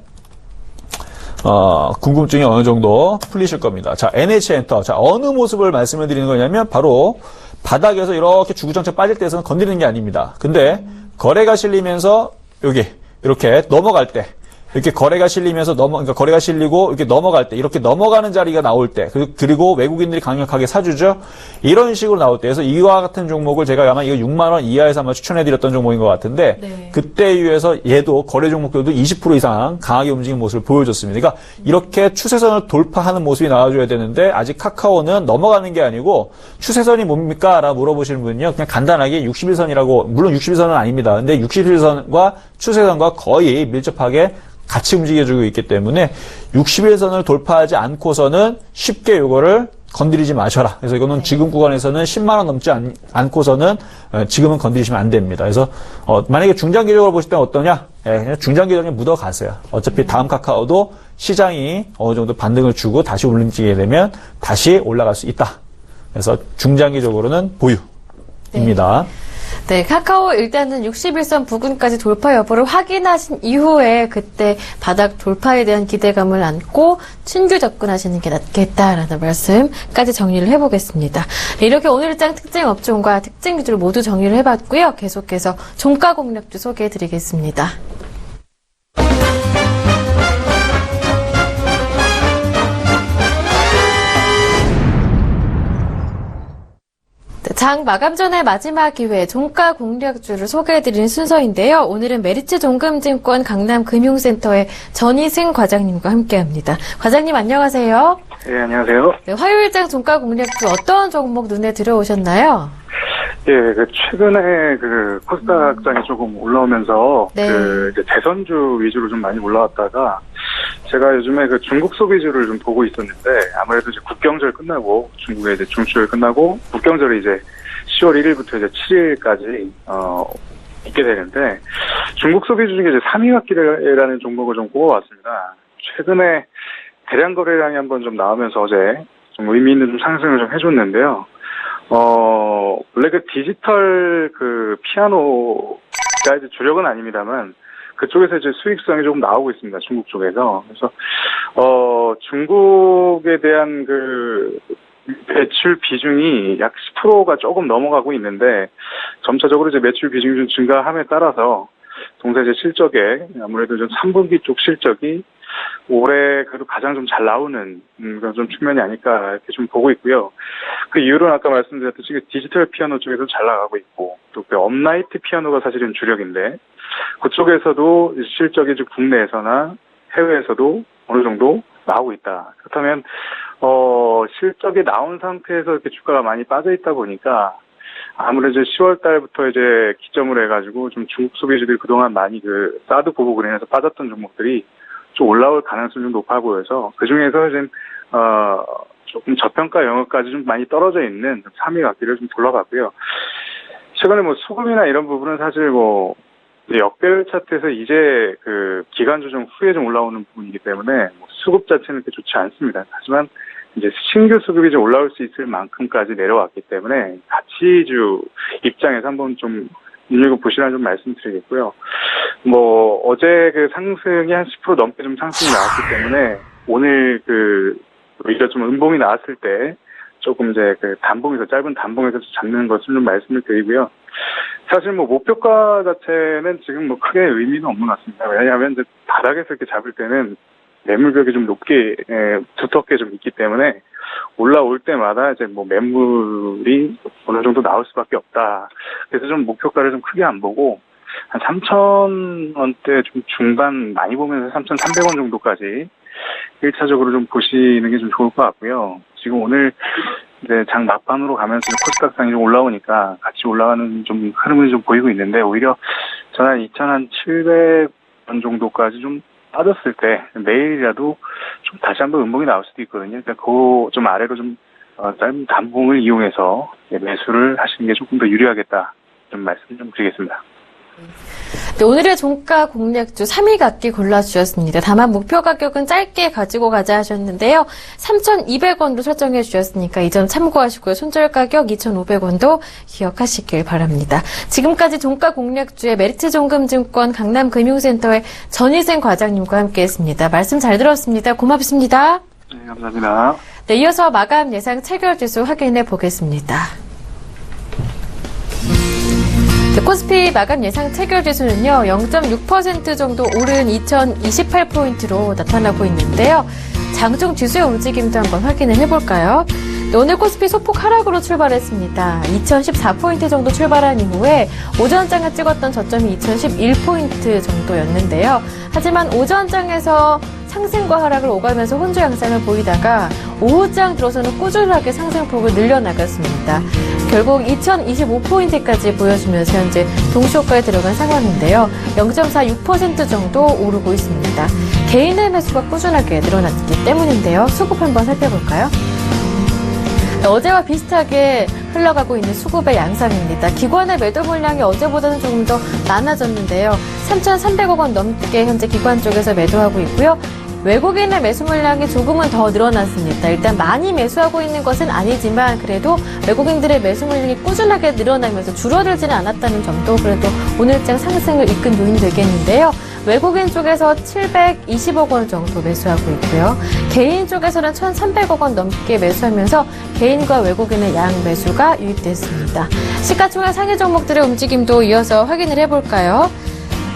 궁금증이 어느 정도 풀리실 겁니다. 자, NH엔터. 자, 어느 모습을 말씀을 드리는 거냐면 바로 바닥에서 이렇게 주구장창 빠질 때에서는 건드리는 게 아닙니다. 근데 거래가 실리면서 여기 이렇게 넘어갈 때 이렇게 거래가 실리면서 그러니까 거래가 실리고 이렇게 넘어갈 때, 이렇게 넘어가는 자리가 나올 때, 그리고 외국인들이 강력하게 사주죠. 이런 식으로 나올 때에서 이와 같은 종목을 제가 아마 이거 6만 원 이하에서 아마 추천해드렸던 종목인 것 같은데, 네. 그때 이후에서 얘도 거래 종목들도 20% 이상 강하게 움직이는 모습을 보여줬습니다. 그러니까 이렇게 추세선을 돌파하는 모습이 나와줘야 되는데 아직 카카오는 넘어가는 게 아니고 추세선이 뭡니까? 라고 물어보시는 분은요, 그냥 간단하게 61선이라고, 물론 61선은 아닙니다. 근데 61선과 추세선과 거의 밀접하게 같이 움직여주고 있기 때문에 61선을 돌파하지 않고서는 쉽게 이거를 건드리지 마셔라. 그래서 이거는 지금 구간에서는 10만 원 넘지 않고서는 지금은 건드리시면 안 됩니다. 그래서 만약에 중장기적으로 보실 때는 어떠냐? 그냥 중장기적으로 묻어가세요. 어차피 다음 카카오도 시장이 어느 정도 반등을 주고 다시 움직이게 되면 다시 올라갈 수 있다. 그래서 중장기적으로는 보유입니다. 네, 카카오 일단은 61선 부근까지 돌파 여부를 확인하신 이후에 그때 바닥 돌파에 대한 기대감을 안고 신규 접근하시는 게 낫겠다라는 말씀까지 정리를 해보겠습니다. 네, 이렇게 오늘장 특징 업종과 특징 위주로 모두 정리를 해봤고요. 계속해서 종가 공략주 소개해드리겠습니다. 장 마감 전에 마지막 기회 종가 공략주를 소개해드리는 순서인데요. 오늘은 메리츠 종금증권 강남금융센터의 전희승 과장님과 함께합니다. 과장님 안녕하세요. 네, 안녕하세요. 네, 화요일장 종가 공략주 어떤 종목 눈에 들어오셨나요? 예, 최근에 코스닥장이 조금 올라오면서 네. 이제 대선주 위주로 좀 많이 올라왔다가 제가 요즘에 중국 소비주를 좀 보고 있었는데 아무래도 이제 국경절 끝나고 중국의 이제 중추절 끝나고 국경절이 이제 10월 1일부터 이제 7일까지 있게 되는데 중국 소비주 중에 이제 삼위학기라는 종목을 좀 꼽아왔습니다. 최근에 대량 거래량이 한번 좀 나오면서 어제 좀 의미 있는 좀 상승을 좀 해줬는데요. 원래 디지털 피아노가 이제 주력은 아닙니다만 그쪽에서 이제 수익성이 조금 나오고 있습니다. 중국 쪽에서. 그래서, 중국에 대한 매출 비중이 약 10%가 조금 넘어가고 있는데 점차적으로 이제 매출 비중이 좀 증가함에 따라서 동사 이제 실적에 아무래도 좀 3분기 쪽 실적이 올해 그래도 가장 좀 잘 나오는 그런 좀 측면이 아닐까 이렇게 좀 보고 있고요. 그 이유로는 아까 말씀드렸듯이 디지털 피아노 쪽에서 잘 나가고 있고 또 업라이트 피아노가 사실은 주력인데 그쪽에서도 실적이 국내에서나 해외에서도 어느 정도 나오고 있다. 그렇다면 실적이 나온 상태에서 이렇게 주가가 많이 빠져 있다 보니까 아무래도 10월 달부터 이제 기점으로 해가지고 좀 중국 소비주들이 그동안 많이 사드 보복으로 인해서 빠졌던 종목들이 좀 올라올 가능성이 좀 높아 보여서 그 중에서 지금 조금 저평가 영역까지 좀 많이 떨어져 있는 3위학기를 좀 골라봤고요. 최근에 수급이나 이런 부분은 사실 역별 차트에서 이제 기간 조정 후에 좀 올라오는 부분이기 때문에 수급 자체는 그렇게 좋지 않습니다. 하지만 이제 신규 수급이 좀 올라올 수 있을 만큼까지 내려왔기 때문에 가치주 입장에서 한번 좀 눈여겨보시라는 좀 말씀드리겠고요. 어제 상승이 한 10% 넘게 좀 상승이 나왔기 때문에 오늘 오히려 좀 음봉이 나왔을 때 조금 이제 짧은 단봉에서 잡는 것을 좀 말씀을 드리고요. 사실 뭐 목표가 자체는 지금 뭐 크게 의미는 없는 것 같습니다. 왜냐하면 이제 바닥에서 이렇게 잡을 때는 매물벽이 좀 높게, 두텁게 좀 있기 때문에 올라올 때마다 이제 뭐 매물이 어느 정도 나올 수밖에 없다. 그래서 좀 목표가를 좀 크게 안 보고 한 3,000원대 좀 중반 많이 보면서 3,300원 정도까지 1차적으로 좀 보시는 게 좀 좋을 것 같고요. 지금 오늘 이제 장 막판으로 가면서 코스닥상이 좀 올라오니까 같이 올라가는 좀 흐름을 좀 보이고 있는데 오히려 저는 2,700원 정도까지 좀 빠졌을 때 내일이라도 좀 다시 한번 음봉이 나올 수도 있거든요. 그러니까 그 좀 아래로 좀 짧은 단봉을 이용해서 매수를 하시는 게 조금 더 유리하겠다. 좀 말씀 좀 드리겠습니다. 네, 오늘의 종가 공략주 3위 갖기 골라주셨습니다. 다만 목표 가격은 짧게 가지고 가자 하셨는데요. 3,200원도 설정해 주셨으니까 이 점 참고하시고요. 손절 가격 2,500원도 기억하시길 바랍니다. 지금까지 종가 공략주의 메리츠종금증권 강남금융센터의 전희생 과장님과 함께했습니다. 말씀 잘 들었습니다. 고맙습니다. 네, 감사합니다. 네, 이어서 마감 예상 체결지수 확인해 보겠습니다. 코스피 마감 예상 체결지수는요, 0.6% 정도 오른 2028포인트로 나타나고 있는데요. 장중 지수의 움직임도 한번 확인을 해볼까요? 네, 오늘 코스피 소폭 하락으로 출발했습니다. 2014포인트 정도 출발한 이후에 오전장에 찍었던 저점이 2011포인트 정도였는데요. 하지만 오전장에서 상승과 하락을 오가면서 혼조 양상을 보이다가 오후장 들어서는 꾸준하게 상승폭을 늘려나갔습니다. 결국 2025포인트까지 보여주면서 현재 동시효과에 들어간 상황인데요. 0.46% 정도 오르고 있습니다. 개인의 매수가 꾸준하게 늘어났기 때문인데요. 수급 한번 살펴볼까요? 어제와 비슷하게 흘러가고 있는 수급의 양상입니다. 기관의 매도 물량이 어제보다는 조금 더 많아졌는데요. 3,300억 원 넘게 현재 기관 쪽에서 매도하고 있고요. 외국인의 매수 물량이 조금은 더 늘어났습니다. 일단 많이 매수하고 있는 것은 아니지만 그래도 외국인들의 매수 물량이 꾸준하게 늘어나면서 줄어들지는 않았다는 점도 그래도 오늘장 상승을 이끈 요인이 되겠는데요. 외국인 쪽에서 720억 원 정도 매수하고 있고요. 개인 쪽에서는 1,300억 원 넘게 매수하면서 개인과 외국인의 양 매수가 유입됐습니다. 시가총액 상위 종목들의 움직임도 이어서 확인을 해볼까요?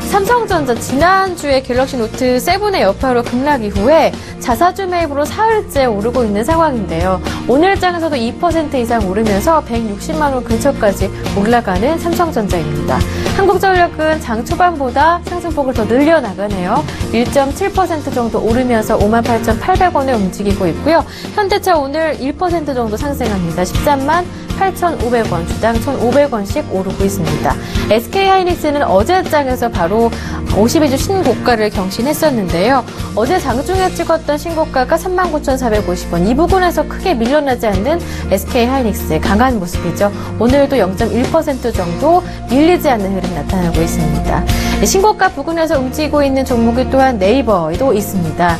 삼성전자 지난주에 갤럭시 노트 7의 여파로 급락 이후에 자사주 매입으로 사흘째 오르고 있는 상황인데요. 오늘 장에서도 2% 이상 오르면서 160만 원 근처까지 올라가는 삼성전자입니다. 한국전력은 장 초반보다 상승폭을 더 늘려나가네요. 1.7% 정도 오르면서 58,800원에 움직이고 있고요. 현대차 오늘 1% 정도 상승합니다. 13만 8,500원, 주당 1,500원씩 오르고 있습니다. SK하이닉스는 어제장에서 바로 52주 신고가를 경신했었는데요. 어제 장중에 찍었던 신고가가 39,450원. 이 부분에서 크게 밀려나지 않는 SK하이닉스의 강한 모습이죠. 오늘도 0.1% 정도 밀리지 않는 흐름이 나타나고 있습니다. 신고가 부근에서 움직이고 있는 종목이 또한 네이버에도 있습니다.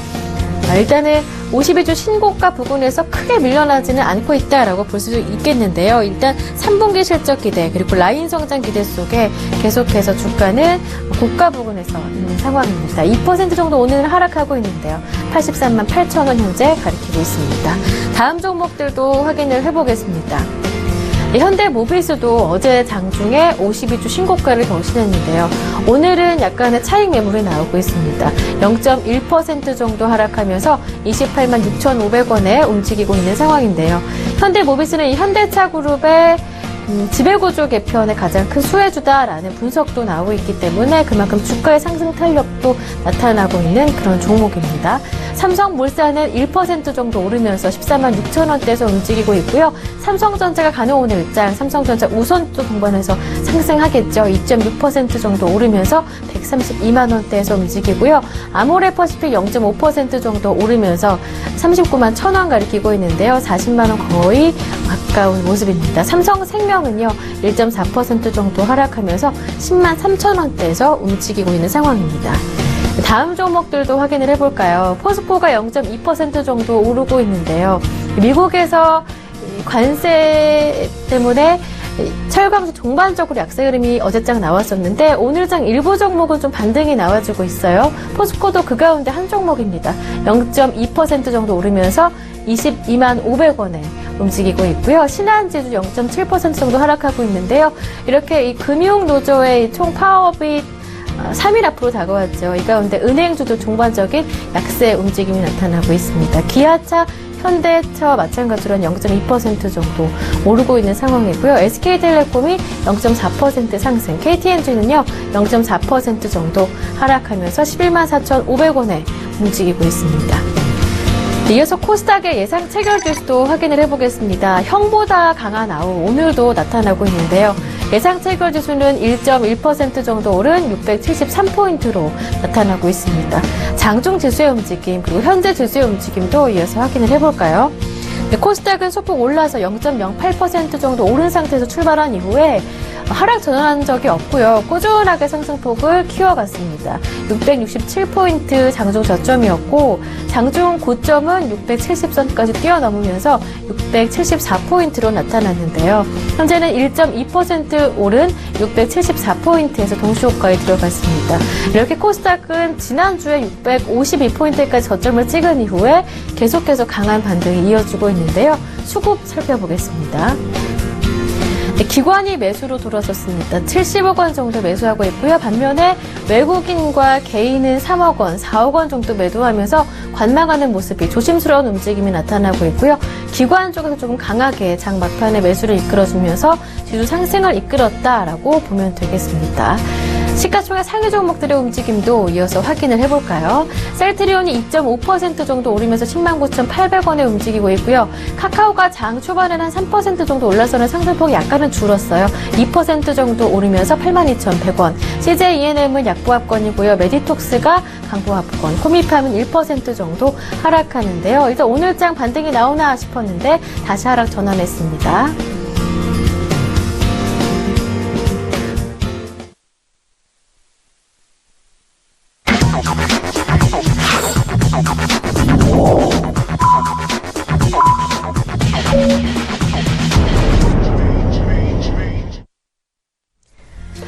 일단은 52주 신고가 부근에서 크게 밀려나지는 않고 있다라고 볼 수 있겠는데요. 일단 3분기 실적 기대 그리고 라인 성장 기대 속에 계속해서 주가는 고가 부근에서 있는 상황입니다. 2% 정도 오늘 하락하고 있는데요. 83만 8천 원 현재 가리키고 있습니다. 다음 종목들도 확인을 해보겠습니다. 현대모비스도 어제 장중에 52주 신고가를 경신했는데요. 오늘은 약간의 차익 매물이 나오고 있습니다. 0.1% 정도 하락하면서 28만 6,500원에 움직이고 있는 상황인데요. 현대모비스는 이 현대차그룹의 지배구조 개편의 가장 큰 수혜주다라는 분석도 나오고 있기 때문에 그만큼 주가의 상승 탄력도 나타나고 있는 그런 종목입니다. 삼성물산은 1% 정도 오르면서 14만 6천 원대에서 움직이고 있고요. 삼성전자가 가는 오늘장 삼성전자 우선도 동반해서 상승하겠죠. 2.6% 정도 오르면서 132만 원대에서 움직이고요. 아모레퍼시픽 0.5% 정도 오르면서 39만 1천 원 가리키고 있는데요. 40만 원 거의 가까운 모습입니다. 삼성생명은요 1.4% 정도 하락하면서 10만 3천 원대에서 움직이고 있는 상황입니다. 다음 종목들도 확인을 해볼까요? 포스코가 0.2% 정도 오르고 있는데요. 미국에서 관세 때문에 철강주 동반적으로 약세 흐름이 어제장 나왔었는데 오늘장 일부 종목은 좀 반등이 나와주고 있어요. 포스코도 그 가운데 한 종목입니다. 0.2% 정도 오르면서 22만 500원에 움직이고 있고요. 신한지주 0.7% 정도 하락하고 있는데요. 이렇게 이 금융노조의 총 파업이 3일 앞으로 다가왔죠. 이 가운데 은행주도 종반적인 약세 움직임이 나타나고 있습니다. 기아차, 현대차 마찬가지로 0.2% 정도 오르고 있는 상황이고요. SK텔레콤이 0.4% 상승, KTNG는요 0.4% 정도 하락하면서 11만 4,500원에 움직이고 있습니다. 이어서 코스닥의 예상 체결 지수도 확인을 해보겠습니다. 형보다 강한 아우 오늘도 나타나고 있는데요. 예상 체결 지수는 1.1% 정도 오른 673포인트로 나타나고 있습니다. 장중 지수의 움직임 그리고 현재 지수의 움직임도 이어서 확인을 해볼까요? 네, 코스닥은 소폭 올라서 0.08% 정도 오른 상태에서 출발한 이후에 하락 전환한 적이 없고요. 꾸준하게 상승폭을 키워갔습니다. 667포인트 장중 저점이었고 장중 고점은 670선까지 뛰어넘으면서 674포인트로 나타났는데요. 현재는 1.2% 오른 674포인트에서 동시호가에 들어갔습니다. 이렇게 코스닥은 지난주에 652포인트까지 저점을 찍은 이후에 계속해서 강한 반등이 이어지고 있는데요. 수급 살펴보겠습니다. 네, 기관이 매수로 돌아섰습니다. 70억 원 정도 매수하고 있고요. 반면에 외국인과 개인은 3억 원, 4억 원 정도 매도하면서 관망하는 모습이 조심스러운 움직임이 나타나고 있고요. 기관 쪽에서 조금 강하게 장 막판에 매수를 이끌어주면서 지수 상승을 이끌었다라고 보면 되겠습니다. 시가총액 상위 종목들의 움직임도 이어서 확인을 해볼까요? 셀트리온이 2.5% 정도 오르면서 109,800원에 움직이고 있고요. 카카오가 장 초반에는 한 3% 정도 올라서는 상승폭이 약간은 줄었어요. 2% 정도 오르면서 82,100원. CJ ENM은 약보합권이고요. 메디톡스가 강보합권. 코미팜은 1% 정도 하락하는데요. 일단 오늘장 반등이 나오나 싶었는데 다시 하락 전환했습니다.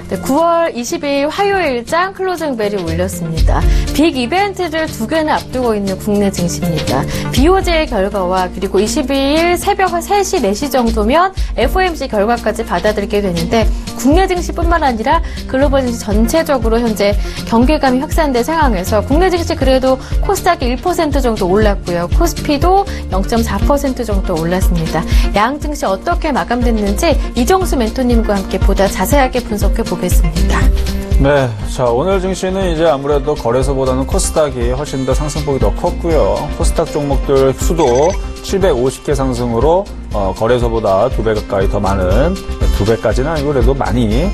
네, 9월 22일 화요일장 클로징벨이 울렸습니다. 빅 이벤트를 2개나 앞두고 있는 국내 증시입니다. BOJ 결과와 그리고 22일 새벽 3시, 4시 정도면 FOMC 결과까지 받아들게 되는데 국내 증시뿐만 아니라 글로벌 증시 전체적으로 현재 경계감이 확산된 상황에서 국내 증시 그래도 코스닥이 1% 정도 올랐고요. 코스피도 0.4% 정도 올랐습니다. 양 증시 어떻게 마감됐는지 이정수 멘토님과 함께 보다 자세하게 분석해 보겠습니다. 네, 자 오늘 증시는 이제 아무래도 거래소보다는 코스닥이 훨씬 더 상승폭이 더 컸고요. 코스닥 종목들 수도 750개 상승으로 거래소보다 2배 가까이 더 많은 2배까지는 아니고 그래도 많이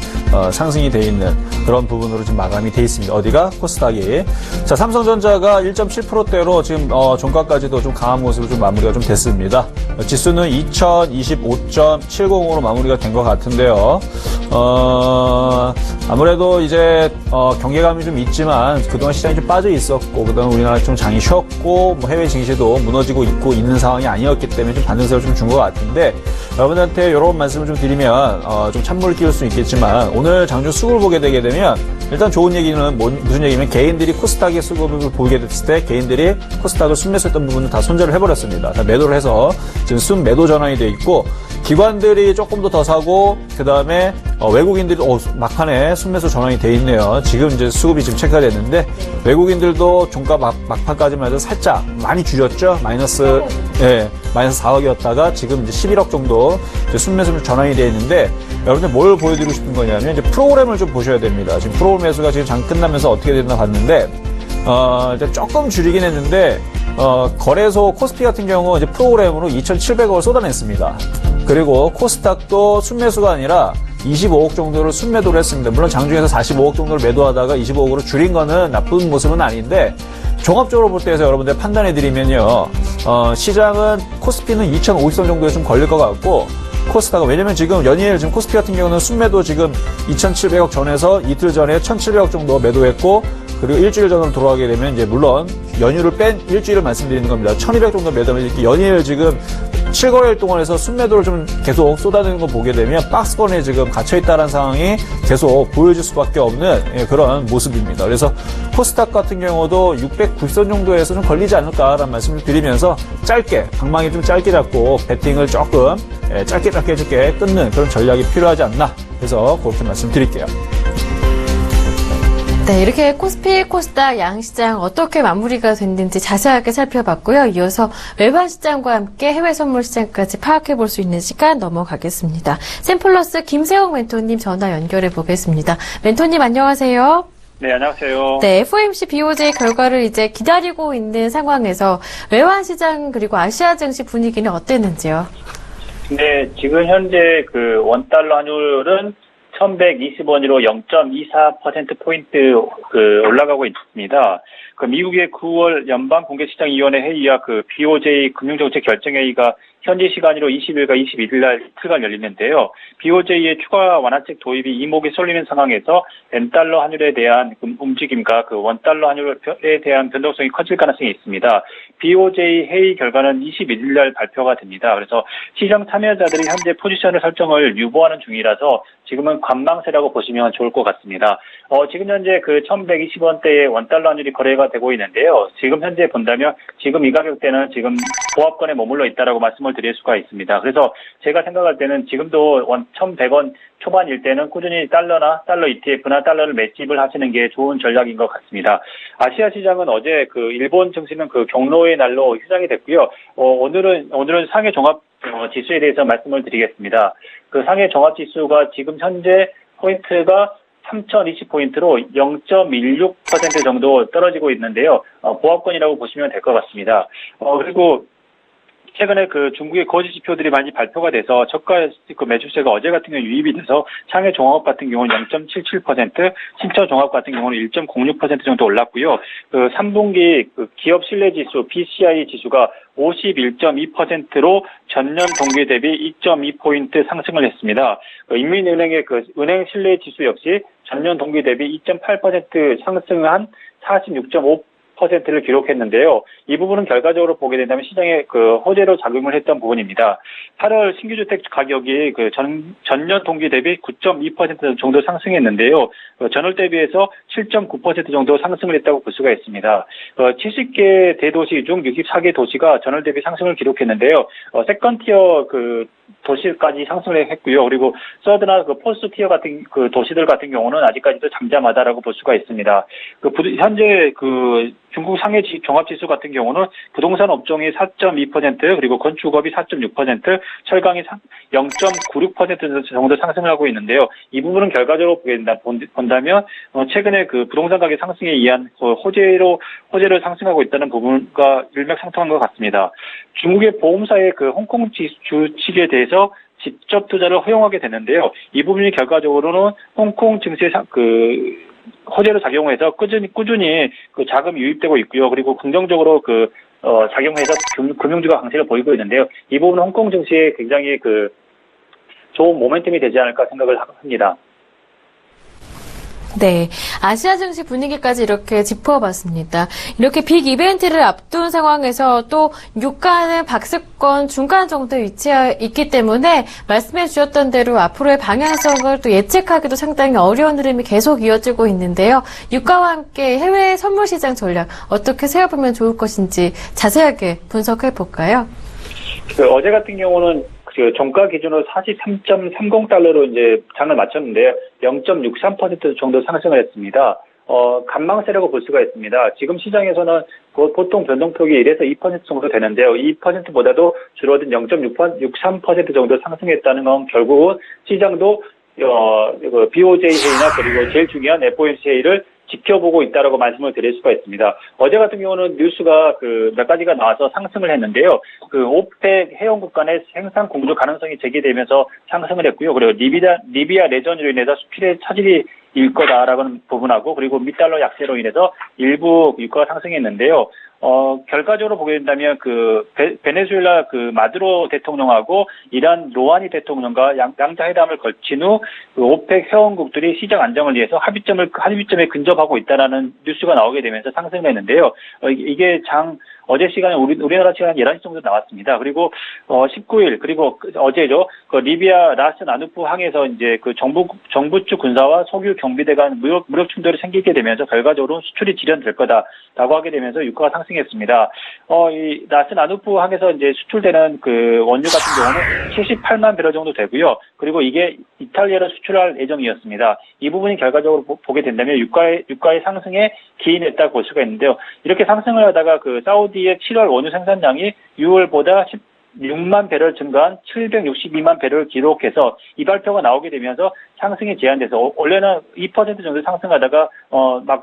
상승이 돼 있는 그런 부분으로 지금 마감이 돼 있습니다. 어디가? 코스닥이. 자, 삼성전자가 1.7%대로 지금 종가까지도 좀 강한 모습으로 좀 마무리가 좀 됐습니다. 지수는 2025.70으로 마무리가 된 것 같은데요. 아무래도 이제 경계감이 좀 있지만 그동안 시장이 좀 빠져 있었고 그다음 우리나라 좀 장이 쉬었고 뭐 해외 증시도 무너지고 있는 상황이 아니었기 때문에 좀 반등세를 좀 준 것 같은데 여러분한테 이런 말씀을 좀 드리면 좀 찬물을 끼울 수 있겠지만 오늘 장중 수급을 보게 되게 되면 일단 좋은 얘기는 무슨 얘기냐면 개인들이 코스닥의 수급을 보게 됐을 때 개인들이 코스닥을 순매수했던 부분을 다 손절을 해버렸습니다. 다 매도를 해서 지금 순매도 전환이 돼 있고 기관들이 조금 더 사고 그 다음에 외국인들이 막판에 순매수 전환이 돼 있네요. 지금 이제 수급이 지금 체크가 됐는데 외국인들도 종가 막판까지만 해도 살짝 많이 줄였죠. 마이너스 4억이었다가 지금 이제 11억 정도 이제 순매수 전환이 돼 있는데 여러분들 뭘 보여드리고 싶은 거냐면 이제 프로그램을 좀 보셔야 됩니다. 지금 프로그램 매수가 지금 장 끝나면서 어떻게 됐나 봤는데 이제 조금 줄이긴 했는데 거래소 코스피 같은 경우 이제 프로그램으로 2,700억을 쏟아냈습니다. 그리고 코스닥도 순매수가 아니라 25억 정도를 순매도를 했습니다. 물론 장중에서 45억 정도를 매도하다가 25억으로 줄인 거는 나쁜 모습은 아닌데 종합적으로 볼 때에서 여러분들 판단해 드리면요. 시장은 코스피는 2,050선 정도에 좀 걸릴 것 같고 코스닥은 왜냐면 지금 연일 지금 코스피 같은 경우는 순매도 지금 2,700억 전에서 이틀 전에 1,700억 정도 매도했고 그리고 일주일 전으로 돌아가게 되면 이제 물론 연휴를 뺀 일주일을 말씀드리는 겁니다. 1,200 정도 매도하면 이렇게 연일 지금 7거래일 동안에서 순매도를 좀 계속 쏟아내는 거 보게 되면 박스권에 지금 갇혀있다는 상황이 계속 보여질 수밖에 없는 그런 모습입니다. 그래서 코스닥 같은 경우도 690선 정도에서는 걸리지 않을까라는 말씀을 드리면서 짧게, 방망이 좀 짧게 잡고 배팅을 조금 짧게 끊는 그런 전략이 필요하지 않나 해서 그렇게 말씀드릴게요. 네, 이렇게 코스피, 코스닥, 양시장 어떻게 마무리가 됐는지 자세하게 살펴봤고요. 이어서 외환 시장과 함께 해외 선물 시장까지 파악해 볼 수 있는 시간 넘어가겠습니다. 샘플러스 김세영 멘토님 전화 연결해 보겠습니다. 멘토님 안녕하세요. 네, 안녕하세요. 네, FOMC BOJ 결과를 이제 기다리고 있는 상황에서 외환 시장 그리고 아시아 증시 분위기는 어땠는지요? 네, 지금 현재 그 원달러 환율은 1120원으로 0.24%포인트 올라가고 있습니다. 그 미국의 9월 연방공개시장위원회 회의와 그 BOJ 금융정책 결정회의가 현지 시간으로 20일과 21일 날 이틀간 열리는데요. BOJ의 추가 완화책 도입이 이목이 쏠리는 상황에서 엔달러 환율에 대한 움직임과 그 원달러 환율에 대한 변동성이 커질 가능성이 있습니다. BOJ 회의 결과는 21일 날 발표가 됩니다. 그래서 시장 참여자들이 현재 포지션을 설정을 유보하는 중이라서 지금은 관망세라고 보시면 좋을 것 같습니다. 지금 현재 그 1120원대의 원달러 환율이 거래가 되고 있는데요. 지금 현재 본다면 지금 이 가격대는 지금 보합권에 머물러 있다라고 말씀을 드릴 수가 있습니다. 그래서 제가 생각할 때는 지금도 1100원 초반일 때는 꾸준히 달러나 달러 ETF나 달러를 매집을 하시는 게 좋은 전략인 것 같습니다. 아시아 시장은 어제 그 일본 증시는 그 경로의 날로 휴장이 됐고요. 오늘은 상해 종합 지수에 대해서 말씀을 드리겠습니다. 그 상해 종합 지수가 지금 현재 포인트가 3020포인트로 0.16% 정도 떨어지고 있는데요. 보합권이라고 보시면 될 것 같습니다. 그리고 최근에 그 중국의 거시 지표들이 많이 발표가 돼서 저가 그 매수세가 어제 같은 경우 유입이 돼서 상해 종합 같은 경우는 0.77%, 신천 종합 같은 경우는 1.06% 정도 올랐고요. 그 3분기 그 기업 신뢰 지수 PCI 지수가 51.2%로 전년 동기 대비 2.2포인트 상승을 했습니다. 인민은행의 그 은행 신뢰 지수 역시 전년 동기 대비 2.8% 상승한 46.5%를 기록했는데요. 이 부분은 결과적으로 보게 된다면 시장에 그 호재로 작용을 했던 부분입니다. 8월 신규주택 가격이 그 전년 동기 대비 9.2% 정도 상승했는데요. 전월 대비해서 7.9% 정도 상승을 했다고 볼 수가 있습니다. 70개 대도시 중 64개 도시가 전월 대비 상승을 기록했는데요. 세컨티어 그 도시까지 상승을 했고요. 그리고 서드나 그 포스트 티어 같은 그 도시들 같은 경우는 아직까지도 잠잠하다라고 볼 수가 있습니다. 현재 그 중국 상해 종합지수 같은 경우는 부동산 업종이 4.2%, 그리고 건축업이 4.6%, 철강이 0.96% 정도 상승을 하고 있는데요. 이 부분은 결과적으로 본다면 최근에 그 부동산 가격 상승에 의한 호재를 상승하고 있다는 부분과 일맥상통한 것 같습니다. 중국의 보험사의 그 홍콩 주식에 대해서 직접 투자를 허용하게 되는데요. 이 부분이 결과적으로는 홍콩 증시에 호재로 작용해서 꾸준히 그 자금이 유입되고 있고요. 그리고 긍정적으로 작용해서 금융주가 강세를 보이고 있는데요. 이 부분은 홍콩 증시에 굉장히 좋은 모멘텀이 되지 않을까 생각을 합니다. 네, 아시아 증시 분위기까지 이렇게 짚어봤습니다. 이렇게 빅 이벤트를 앞둔 상황에서 또 유가는 박스권 중간 정도에 위치해 있기 때문에 말씀해 주셨던 대로 앞으로의 방향성을 또 예측하기도 상당히 어려운 흐름이 계속 이어지고 있는데요. 유가와 함께 해외 선물 시장 전략 어떻게 세워보면 좋을 것인지 자세하게 분석해 볼까요? 어제 같은 경우는 종가 기준으로 43.30달러로 이제 장을 마쳤는데요. 0.63% 정도 상승을 했습니다. 간망세라고 볼 수가 있습니다. 지금 시장에서는 보통 변동폭이 1에서 2% 정도 되는데요. 2%보다도 줄어든 0.63% 정도 상승했다는 건 결국은 시장도 BOJ 회의나 그리고 제일 중요한 FOMC 회의를 지켜보고 있다라고 말씀을 드릴 수가 있습니다. 어제 같은 경우는 뉴스가 몇 가지가 나와서 상승을 했는데요. 오펙 회원국 간의 생산 공조 가능성이 제기되면서 상승을 했고요. 그리고 리비아 내전으로 인해서 수출의 차질이 일 거다라는 부분하고, 그리고 미달러 약세로 인해서 일부 유가가 상승했는데요. 결과적으로 보게 된다면 베네수엘라 마두로 대통령하고 이란 로하니 대통령과 양자 회담을 거친 후 오펙 회원국들이 시장 안정을 위해서 합의점에 근접하고 있다라는 뉴스가 나오게 되면서 상승을 했는데요. 이게 어제 시간에 우리나라 시간 11시 정도 나왔습니다. 그리고 19일 그리고 어제죠. 그 리비아 라스 나누프 항에서 이제 그 정부 측 군사와 석유 경비대 간 무력 충돌이 생기게 되면서 결과적으로 수출이 지연될 거다라고 하게 되면서 유가가 상승했습니다. 이 라스 나누프 항에서 이제 수출되는 그 원유 같은 경우는 78만 배럴 정도 되고요. 그리고 이게 이탈리아로 수출할 예정이었습니다. 이 부분이 결과적으로 보게 된다면 유가의 상승에 기인했다고 볼 수가 있는데요. 이렇게 상승을 하다가 그 사우디의 7월 원유 생산량이 6월보다 16만 배럴 증가한 762만 배럴을 기록해서 이 발표가 나오게 되면서 상승이 제한돼서 원래는 2% 정도 상승하다가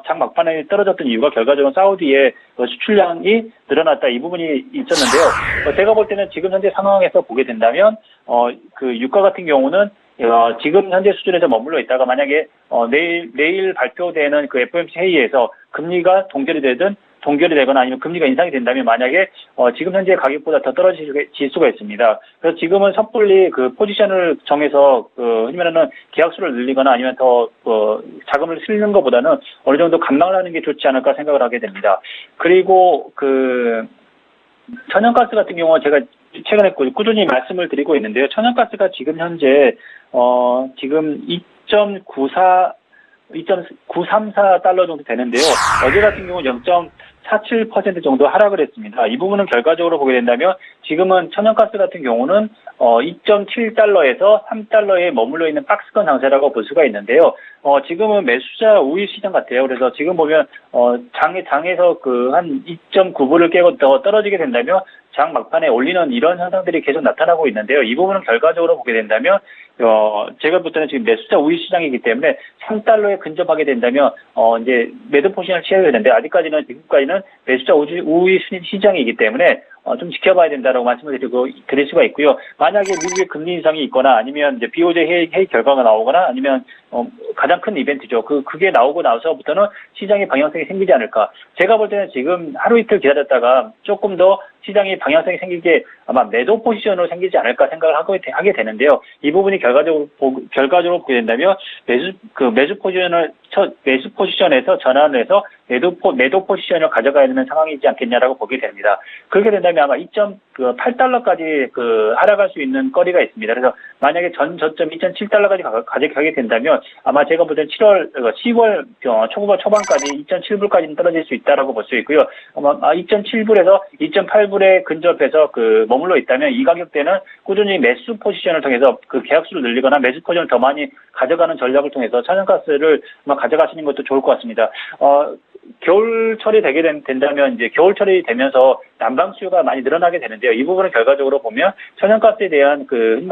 장 막판에 떨어졌던 이유가 결과적으로 사우디의 수출량이 늘어났다 이 부분이 있었는데요. 제가 볼 때는 지금 현재 상황에서 보게 된다면 그 유가 같은 경우는 지금 현재 수준에서 머물러 있다가 만약에 내일 발표되는 그 FOMC 회의에서 금리가 동결이 되거나 아니면 금리가 인상이 된다면 만약에 지금 현재 가격보다 더 떨어질 수가 있습니다. 그래서 지금은 섣불리 그 포지션을 정해서 흔히 말하는 계약수를 늘리거나 아니면 더 자금을 실는 것보다는 어느 정도 감당을 하는 게 좋지 않을까 생각을 하게 됩니다. 그리고 그 천연가스 같은 경우는 제가 최근에 꾸준히 말씀을 드리고 있는데요. 천연가스가 지금 현재 지금 2.934달러 정도 되는데요. 어제 같은 경우 0.47% 정도 하락을 했습니다. 이 부분은 결과적으로 보게 된다면 지금은 천연가스 같은 경우는 2.7달러에서 3달러에 머물러 있는 박스권 장세라고 볼 수가 있는데요. 지금은 매수자 우위 시장 같아요. 그래서 지금 보면 장에서 그 한 2.9불을 깨고 더 떨어지게 된다면 장 막판에 올리는 이런 현상들이 계속 나타나고 있는데요. 이 부분은 결과적으로 보게 된다면 제가 볼 때는 지금 매수자 우위 시장이기 때문에 3달러에 근접하게 된다면 이제 매도 포지션을 취해야 되는데 아직까지는 지금까지는 매수자 우위 시장이기 때문에 좀 지켜봐야 된다라고 말씀을 드릴 수가 있고요. 만약에 미국의 금리 인상이 있거나 아니면 이제 BOJ 회의 결과가 나오거나 아니면 가장 큰 이벤트죠. 그게 나오고 나서부터는 시장의 방향성이 생기지 않을까. 제가 볼 때는 지금 하루 이틀 기다렸다가 조금 더 시장의 방향성이 생기게 아마 매도 포지션으로 생기지 않을까 생각을 하게 되는데요. 이 부분이 결과적으로 보게 된다면 매수 포지션에서 전환을 해서 매도 포지션을 가져가야 되는 상황이지 않겠냐라고 보게 됩니다. 그렇게 된다면 아마 2.8달러까지 하락할 수 있는 거리가 있습니다. 그래서 만약에 전 저점 2.7달러까지 가져가게 된다면 아마 제가 볼 때는 10월 초반까지 2.7불까지는 떨어질 수 있다라고 볼 수 있고요. 아마 2.7불에서 2.8불에 근접해서 머물러 있다면 이 가격대는 꾸준히 매수 포지션을 통해서 그 계약수를 늘리거나 매수 포지션을 더 많이 가져가는 전략을 통해서 천연가스를 가져가시는 것도 좋을 것 같습니다. 겨울철이 되게 된다면 이제 겨울철이 되면서 난방 수요가 많이 늘어나게 되는데요. 이 부분을 결과적으로 보면 천연가스에 대한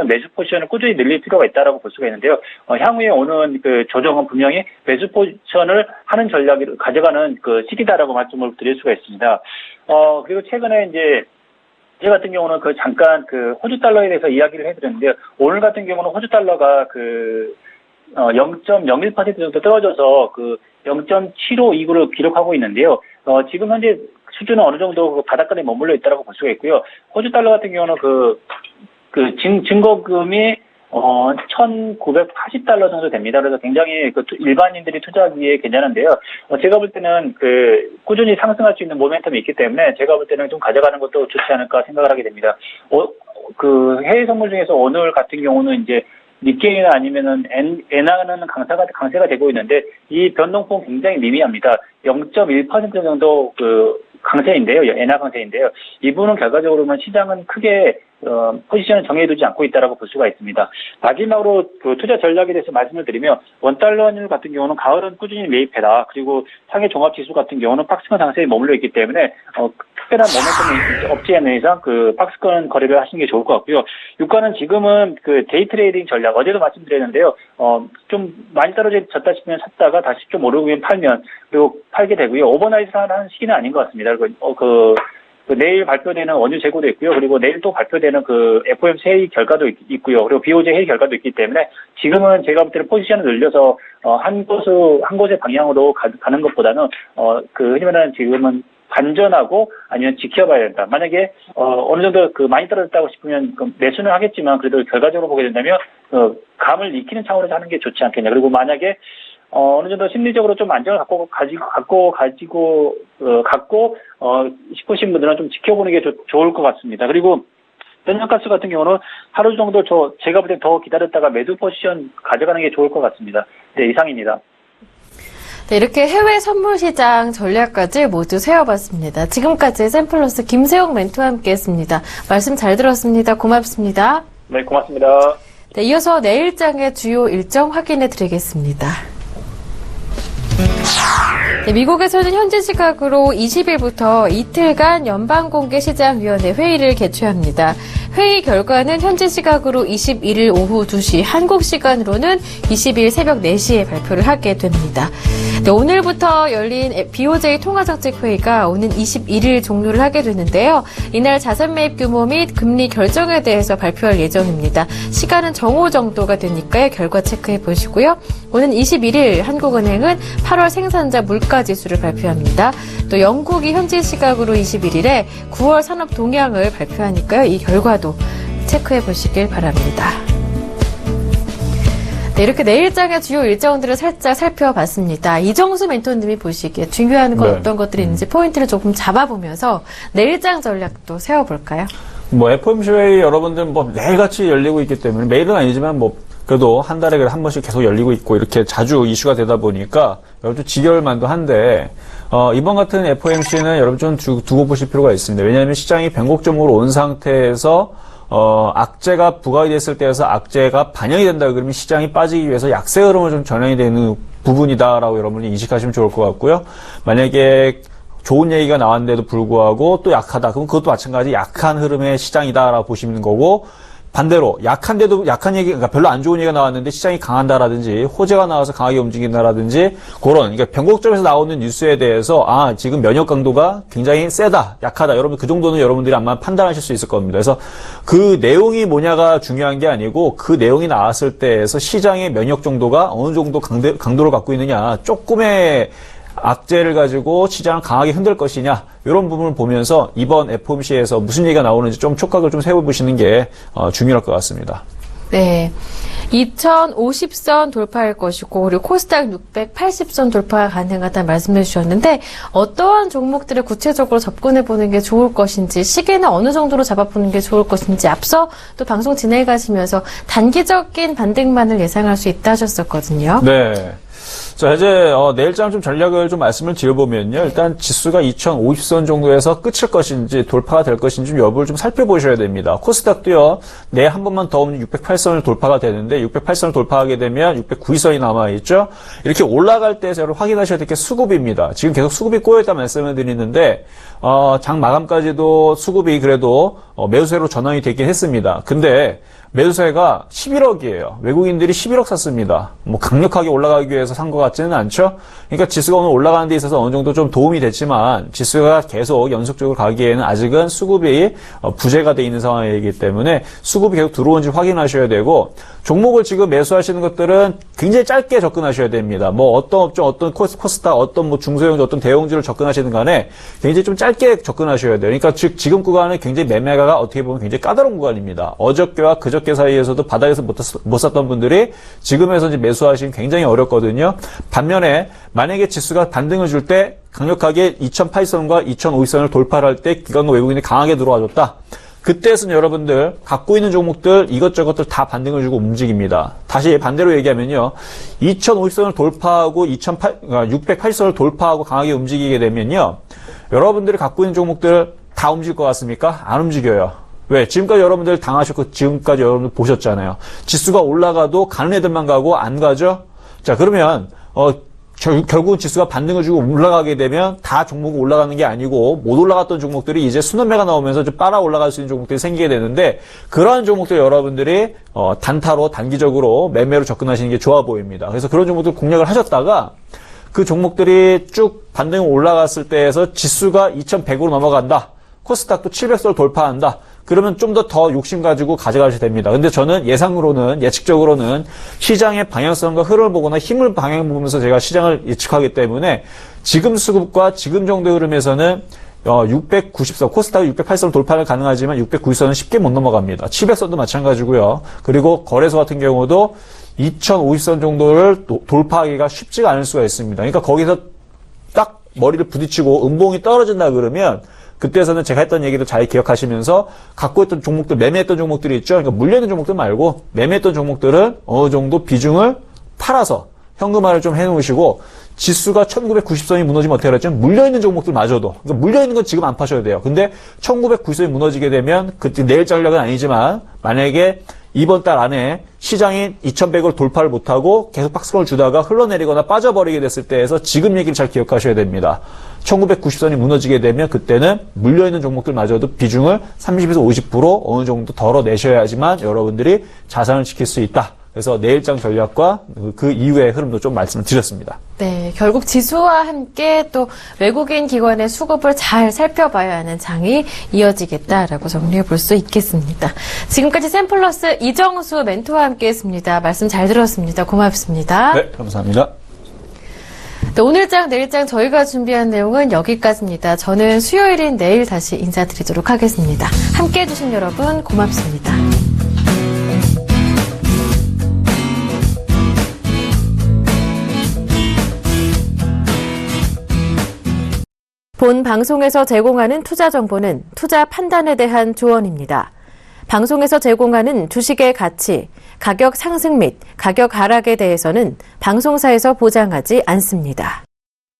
매수 포지션을 꾸준히 늘릴 필요가 있다라고 볼 수가 있는데요. 향후에 오는 조정은 분명히 매수 포지션을 하는 전략을 가져가는 시기다라고 말씀을 드릴 수가 있습니다. 그리고 최근에 이제 제 같은 경우는 잠깐 호주 달러에 대해서 이야기를 해드렸는데요. 오늘 같은 경우는 호주 달러가 0.01% 정도 떨어져서 0.752를 기록하고 있는데요. 지금 현재 수준은 어느 정도 바닥권에 머물러 있다고 볼 수가 있고요. 호주 달러 같은 경우는 증거금이 1,980달러 정도 됩니다. 그래서 굉장히 일반인들이 투자하기에 괜찮은데요. 제가 볼 때는 꾸준히 상승할 수 있는 모멘텀이 있기 때문에 제가 볼 때는 좀 가져가는 것도 좋지 않을까 생각을 하게 됩니다. 해외 선물 중에서 오늘 같은 경우는 이제 니케이나 아니면은 엔화는 강세가 되고 있는데 이 변동폭 굉장히 미미합니다. 0.1% 정도 강세인데요. 엔화 강세인데요. 이 부분은 결과적으로는 시장은 크게 포지션을 정해두지 않고 있다라고 볼 수가 있습니다. 마지막으로 투자 전략에 대해서 말씀을 드리면 원달러 환율 같은 경우는 가을은 꾸준히 매입해라. 그리고 상해 종합지수 같은 경우는 박스권 상세에 머물러 있기 때문에 특별한 모멘텀이 없지 않는 이상 박스권 거래를 하시는 게 좋을 것 같고요. 유가는 지금은 데이 트레이딩 전략 어제도 말씀드렸는데요. 좀 많이 떨어졌다 싶으면 샀다가 다시 좀 오르면 팔면 그리고 팔게 되고요. 오버나이트 하는 시기는 아닌 것 같습니다. 그리고 내일 발표되는 원유 재고도 있고요. 그리고 내일 또 발표되는 FOMC 회의 결과도 있고요. 그리고 BOJ 회의 결과도 있기 때문에 지금은 제가 볼 때는 포지션을 늘려서 한 곳의 방향으로 가는 것보다는 흔히 말하는 지금은 반전하고 아니면 지켜봐야 된다. 만약에 어느 정도 많이 떨어졌다고 싶으면 매수는 하겠지만 그래도 결과적으로 보게 된다면 감을 익히는 차원에서 하는 게 좋지 않겠냐. 그리고 만약에 어느 정도 심리적으로 좀 안정을 갖고 싶으신 분들은 좀 지켜보는 게 좋을 것 같습니다. 그리고 현역가스 같은 경우는 하루 정도 제가 볼 때 더 기다렸다가 매도 포지션 가져가는 게 좋을 것 같습니다. 네, 이상입니다. 네, 이렇게 해외 선물 시장 전략까지 모두 세워봤습니다. 지금까지 샘플러스 김세용 멘토와 함께했습니다. 말씀 잘 들었습니다. 고맙습니다. 네, 고맙습니다. 네, 이어서 내일장의 주요 일정 확인해 드리겠습니다. 네, 미국에서는 현지 시각으로 20일부터 이틀간 연방공개시장위원회 회의를 개최합니다. 회의 결과는 현지 시각으로 21일 오후 2시, 한국 시간으로는 20일 새벽 4시에 발표를 하게 됩니다. 네, 오늘부터 열린 BOJ 통화정책회의가 오는 21일 종료를 하게 되는데요. 이날 자산 매입 규모 및 금리 결정에 대해서 발표할 예정입니다. 시간은 정오 정도가 되니까요. 결과 체크해 보시고요. 오는 21일 한국은행은 8월 생산자 물가지수를 발표합니다. 또 영국이 현지 시각으로 21일에 9월 산업 동향을 발표하니까요. 이 결과도 체크해 보시길 바랍니다. 네, 이렇게 내일장의 주요 일정들을 살짝 살펴봤습니다. 이정수 멘토님이 보시기에 중요한 건 어떤 것들이 있는지 포인트를 조금 잡아보면서 내일장 전략도 세워볼까요? FOMC 회의 여러분들 매일같이 열리고 있기 때문에 매일은 아니지만 그래도 한 달에 한 번씩 계속 열리고 있고 이렇게 자주 이슈가 되다 보니까 여러분 좀 지겨울만도 한데 이번 같은 FOMC는 여러분 좀 두고 보실 필요가 있습니다. 왜냐하면 시장이 변곡점으로 온 상태에서 악재가 부과가 됐을 때에서 악재가 반영이 된다 그러면 시장이 빠지기 위해서 약세 흐름을 좀 전환이 되는 부분이다라고 여러분이 인식하시면 좋을 것 같고요. 만약에 좋은 얘기가 나왔는데도 불구하고 또 약하다. 그럼 그것도 마찬가지 약한 흐름의 시장이다라고 보시는 거고, 반대로 약한데도 약한 얘기, 그러니까 별로 안 좋은 얘기가 나왔는데 시장이 강한다라든지 호재가 나와서 강하게 움직인다라든지 그런, 그러니까 변곡점에서 나오는 뉴스에 대해서 지금 면역 강도가 굉장히 세다, 약하다. 여러분 그 정도는 여러분들이 아마 판단하실 수 있을 겁니다. 그래서 그 내용이 뭐냐가 중요한 게 아니고 그 내용이 나왔을 때에서 시장의 면역 정도가 어느 정도 강도를 갖고 있느냐, 조금의 악재를 가지고 시장을 강하게 흔들 것이냐, 이런 부분을 보면서 이번 FOMC에서 무슨 얘기가 나오는지 좀 촉각을 좀 세워보시는 게 중요할 것 같습니다. 네. 2050선 돌파할 것이고, 그리고 코스닥 680선 돌파가 가능하다는 말씀해 주셨는데, 어떠한 종목들을 구체적으로 접근해 보는 게 좋을 것인지, 시기는 어느 정도로 잡아보는 게 좋을 것인지, 앞서 또 방송 진행하시면서 단기적인 반등만을 예상할 수 있다 하셨었거든요. 네. 자, 이제 내일장 좀 전략을 좀 말씀을 드려보면요. 일단 지수가 2050선 정도에서 끝일 것인지 돌파가 될 것인지 여부를 좀 살펴보셔야 됩니다. 코스닥도요. 한 번만 더 오면 608선을 돌파가 되는데 608선을 돌파하게 되면 609선이 남아있죠. 이렇게 올라갈 때 여러분 확인하셔야 될 게 수급입니다. 지금 계속 수급이 꼬여있다 말씀을 드리는데 장 마감까지도 수급이 그래도 매수세로 전환이 되긴 했습니다. 근데 매수세가 11억이에요. 외국인들이 11억 샀습니다. 강력하게 올라가기 위해서 산 것 같지는 않죠? 그러니까 지수가 오늘 올라가는 데 있어서 어느 정도 좀 도움이 됐지만 지수가 계속 연속적으로 가기에는 아직은 수급이 부재가 돼 있는 상황이기 때문에 수급이 계속 들어오는지 확인하셔야 되고, 종목을 지금 매수하시는 것들은 굉장히 짧게 접근하셔야 됩니다. 어떤 업종, 어떤 코스닥, 어떤 중소형주, 어떤 대형주를 접근하시는 간에 굉장히 좀 짧게 접근하셔야 돼요. 그러니까 즉 지금 구간은 굉장히 매매가가 어떻게 보면 굉장히 까다로운 구간입니다. 어저께와 그저께 사이에서도 바닥에서 못 샀던 분들이 지금에서 이제 매수하시면 굉장히 어렵거든요. 반면에 만약에 지수가 반등을 줄 때 강력하게 2008선과 2050선을 돌파를 할 때 기관과 외국인이 강하게 들어와줬다. 그때에서는 여러분들 갖고 있는 종목들 이것저것들 다 반등을 주고 움직입니다. 다시 반대로 얘기하면요. 2050선을 돌파하고 608선을 돌파하고 강하게 움직이게 되면요. 여러분들이 갖고 있는 종목들 다 움직일 것 같습니까? 안 움직여요. 왜? 지금까지 여러분들 당하셨고 지금까지 여러분들 보셨잖아요. 지수가 올라가도 가는 애들만 가고 안 가죠? 자, 그러면 결국은 지수가 반등을 주고 올라가게 되면 다 종목이 올라가는 게 아니고 못 올라갔던 종목들이 이제 순환매가 나오면서 좀 빨아 올라갈 수 있는 종목들이 생기게 되는데, 그러한 종목들 여러분들이 단타로 단기적으로 매매로 접근하시는 게 좋아 보입니다. 그래서 그런 종목들 공략을 하셨다가 그 종목들이 쭉 반등을 올라갔을 때에서 지수가 2100으로 넘어간다. 코스닥도 700선을 돌파한다. 그러면 좀 더 욕심 가지고 가져가셔야 됩니다. 근데 저는 예측적으로는 시장의 방향성과 흐름을 보거나 힘을 방향을 보면서 제가 시장을 예측하기 때문에 지금 수급과 지금 정도의 흐름에서는 690선, 코스닥 608선 돌파를 가능하지만 690선은 쉽게 못 넘어갑니다. 700선도 마찬가지고요. 그리고 거래소 같은 경우도 2050선 정도를 돌파하기가 쉽지가 않을 수가 있습니다. 그러니까 거기서 딱 머리를 부딪히고 음봉이 떨어진다 그러면 그때서는 제가 했던 얘기도 잘 기억하시면서 갖고 있던 종목들, 매매했던 종목들이 있죠. 그러니까 물려있는 종목들 말고 매매했던 종목들은 어느 정도 비중을 팔아서 현금화를 좀 해놓으시고 지수가 1990선이 무너지면 어떻게 하랬죠? 물려있는 종목들마저도. 그러니까 물려있는 건 지금 안 파셔도 돼요. 근데 1990선이 무너지게 되면 그때 내일 전략은 아니지만 만약에 이번 달 안에 시장이 2100을 돌파를 못하고 계속 박스권을 주다가 흘러내리거나 빠져버리게 됐을 때에서 지금 얘기를 잘 기억하셔야 됩니다. 1990선이 무너지게 되면 그때는 물려있는 종목들마저도 비중을 30에서 50% 어느 정도 덜어내셔야지만 여러분들이 자산을 지킬 수 있다. 그래서 내일장 전략과 그 이후의 흐름도 좀 말씀을 드렸습니다. 네, 결국 지수와 함께 또 외국인 기관의 수급을 잘 살펴봐야 하는 장이 이어지겠다라고 정리해 볼 수 있겠습니다. 지금까지 샘플러스 이정수 멘토와 함께했습니다. 말씀 잘 들었습니다. 고맙습니다. 네, 감사합니다. 네, 오늘장, 내일장 저희가 준비한 내용은 여기까지입니다. 저는 수요일인 내일 다시 인사드리도록 하겠습니다. 함께해 주신 여러분 고맙습니다. 본 방송에서 제공하는 투자 정보는 투자 판단에 대한 조언입니다. 방송에서 제공하는 주식의 가치, 가격 상승 및 가격 하락에 대해서는 방송사에서 보장하지 않습니다.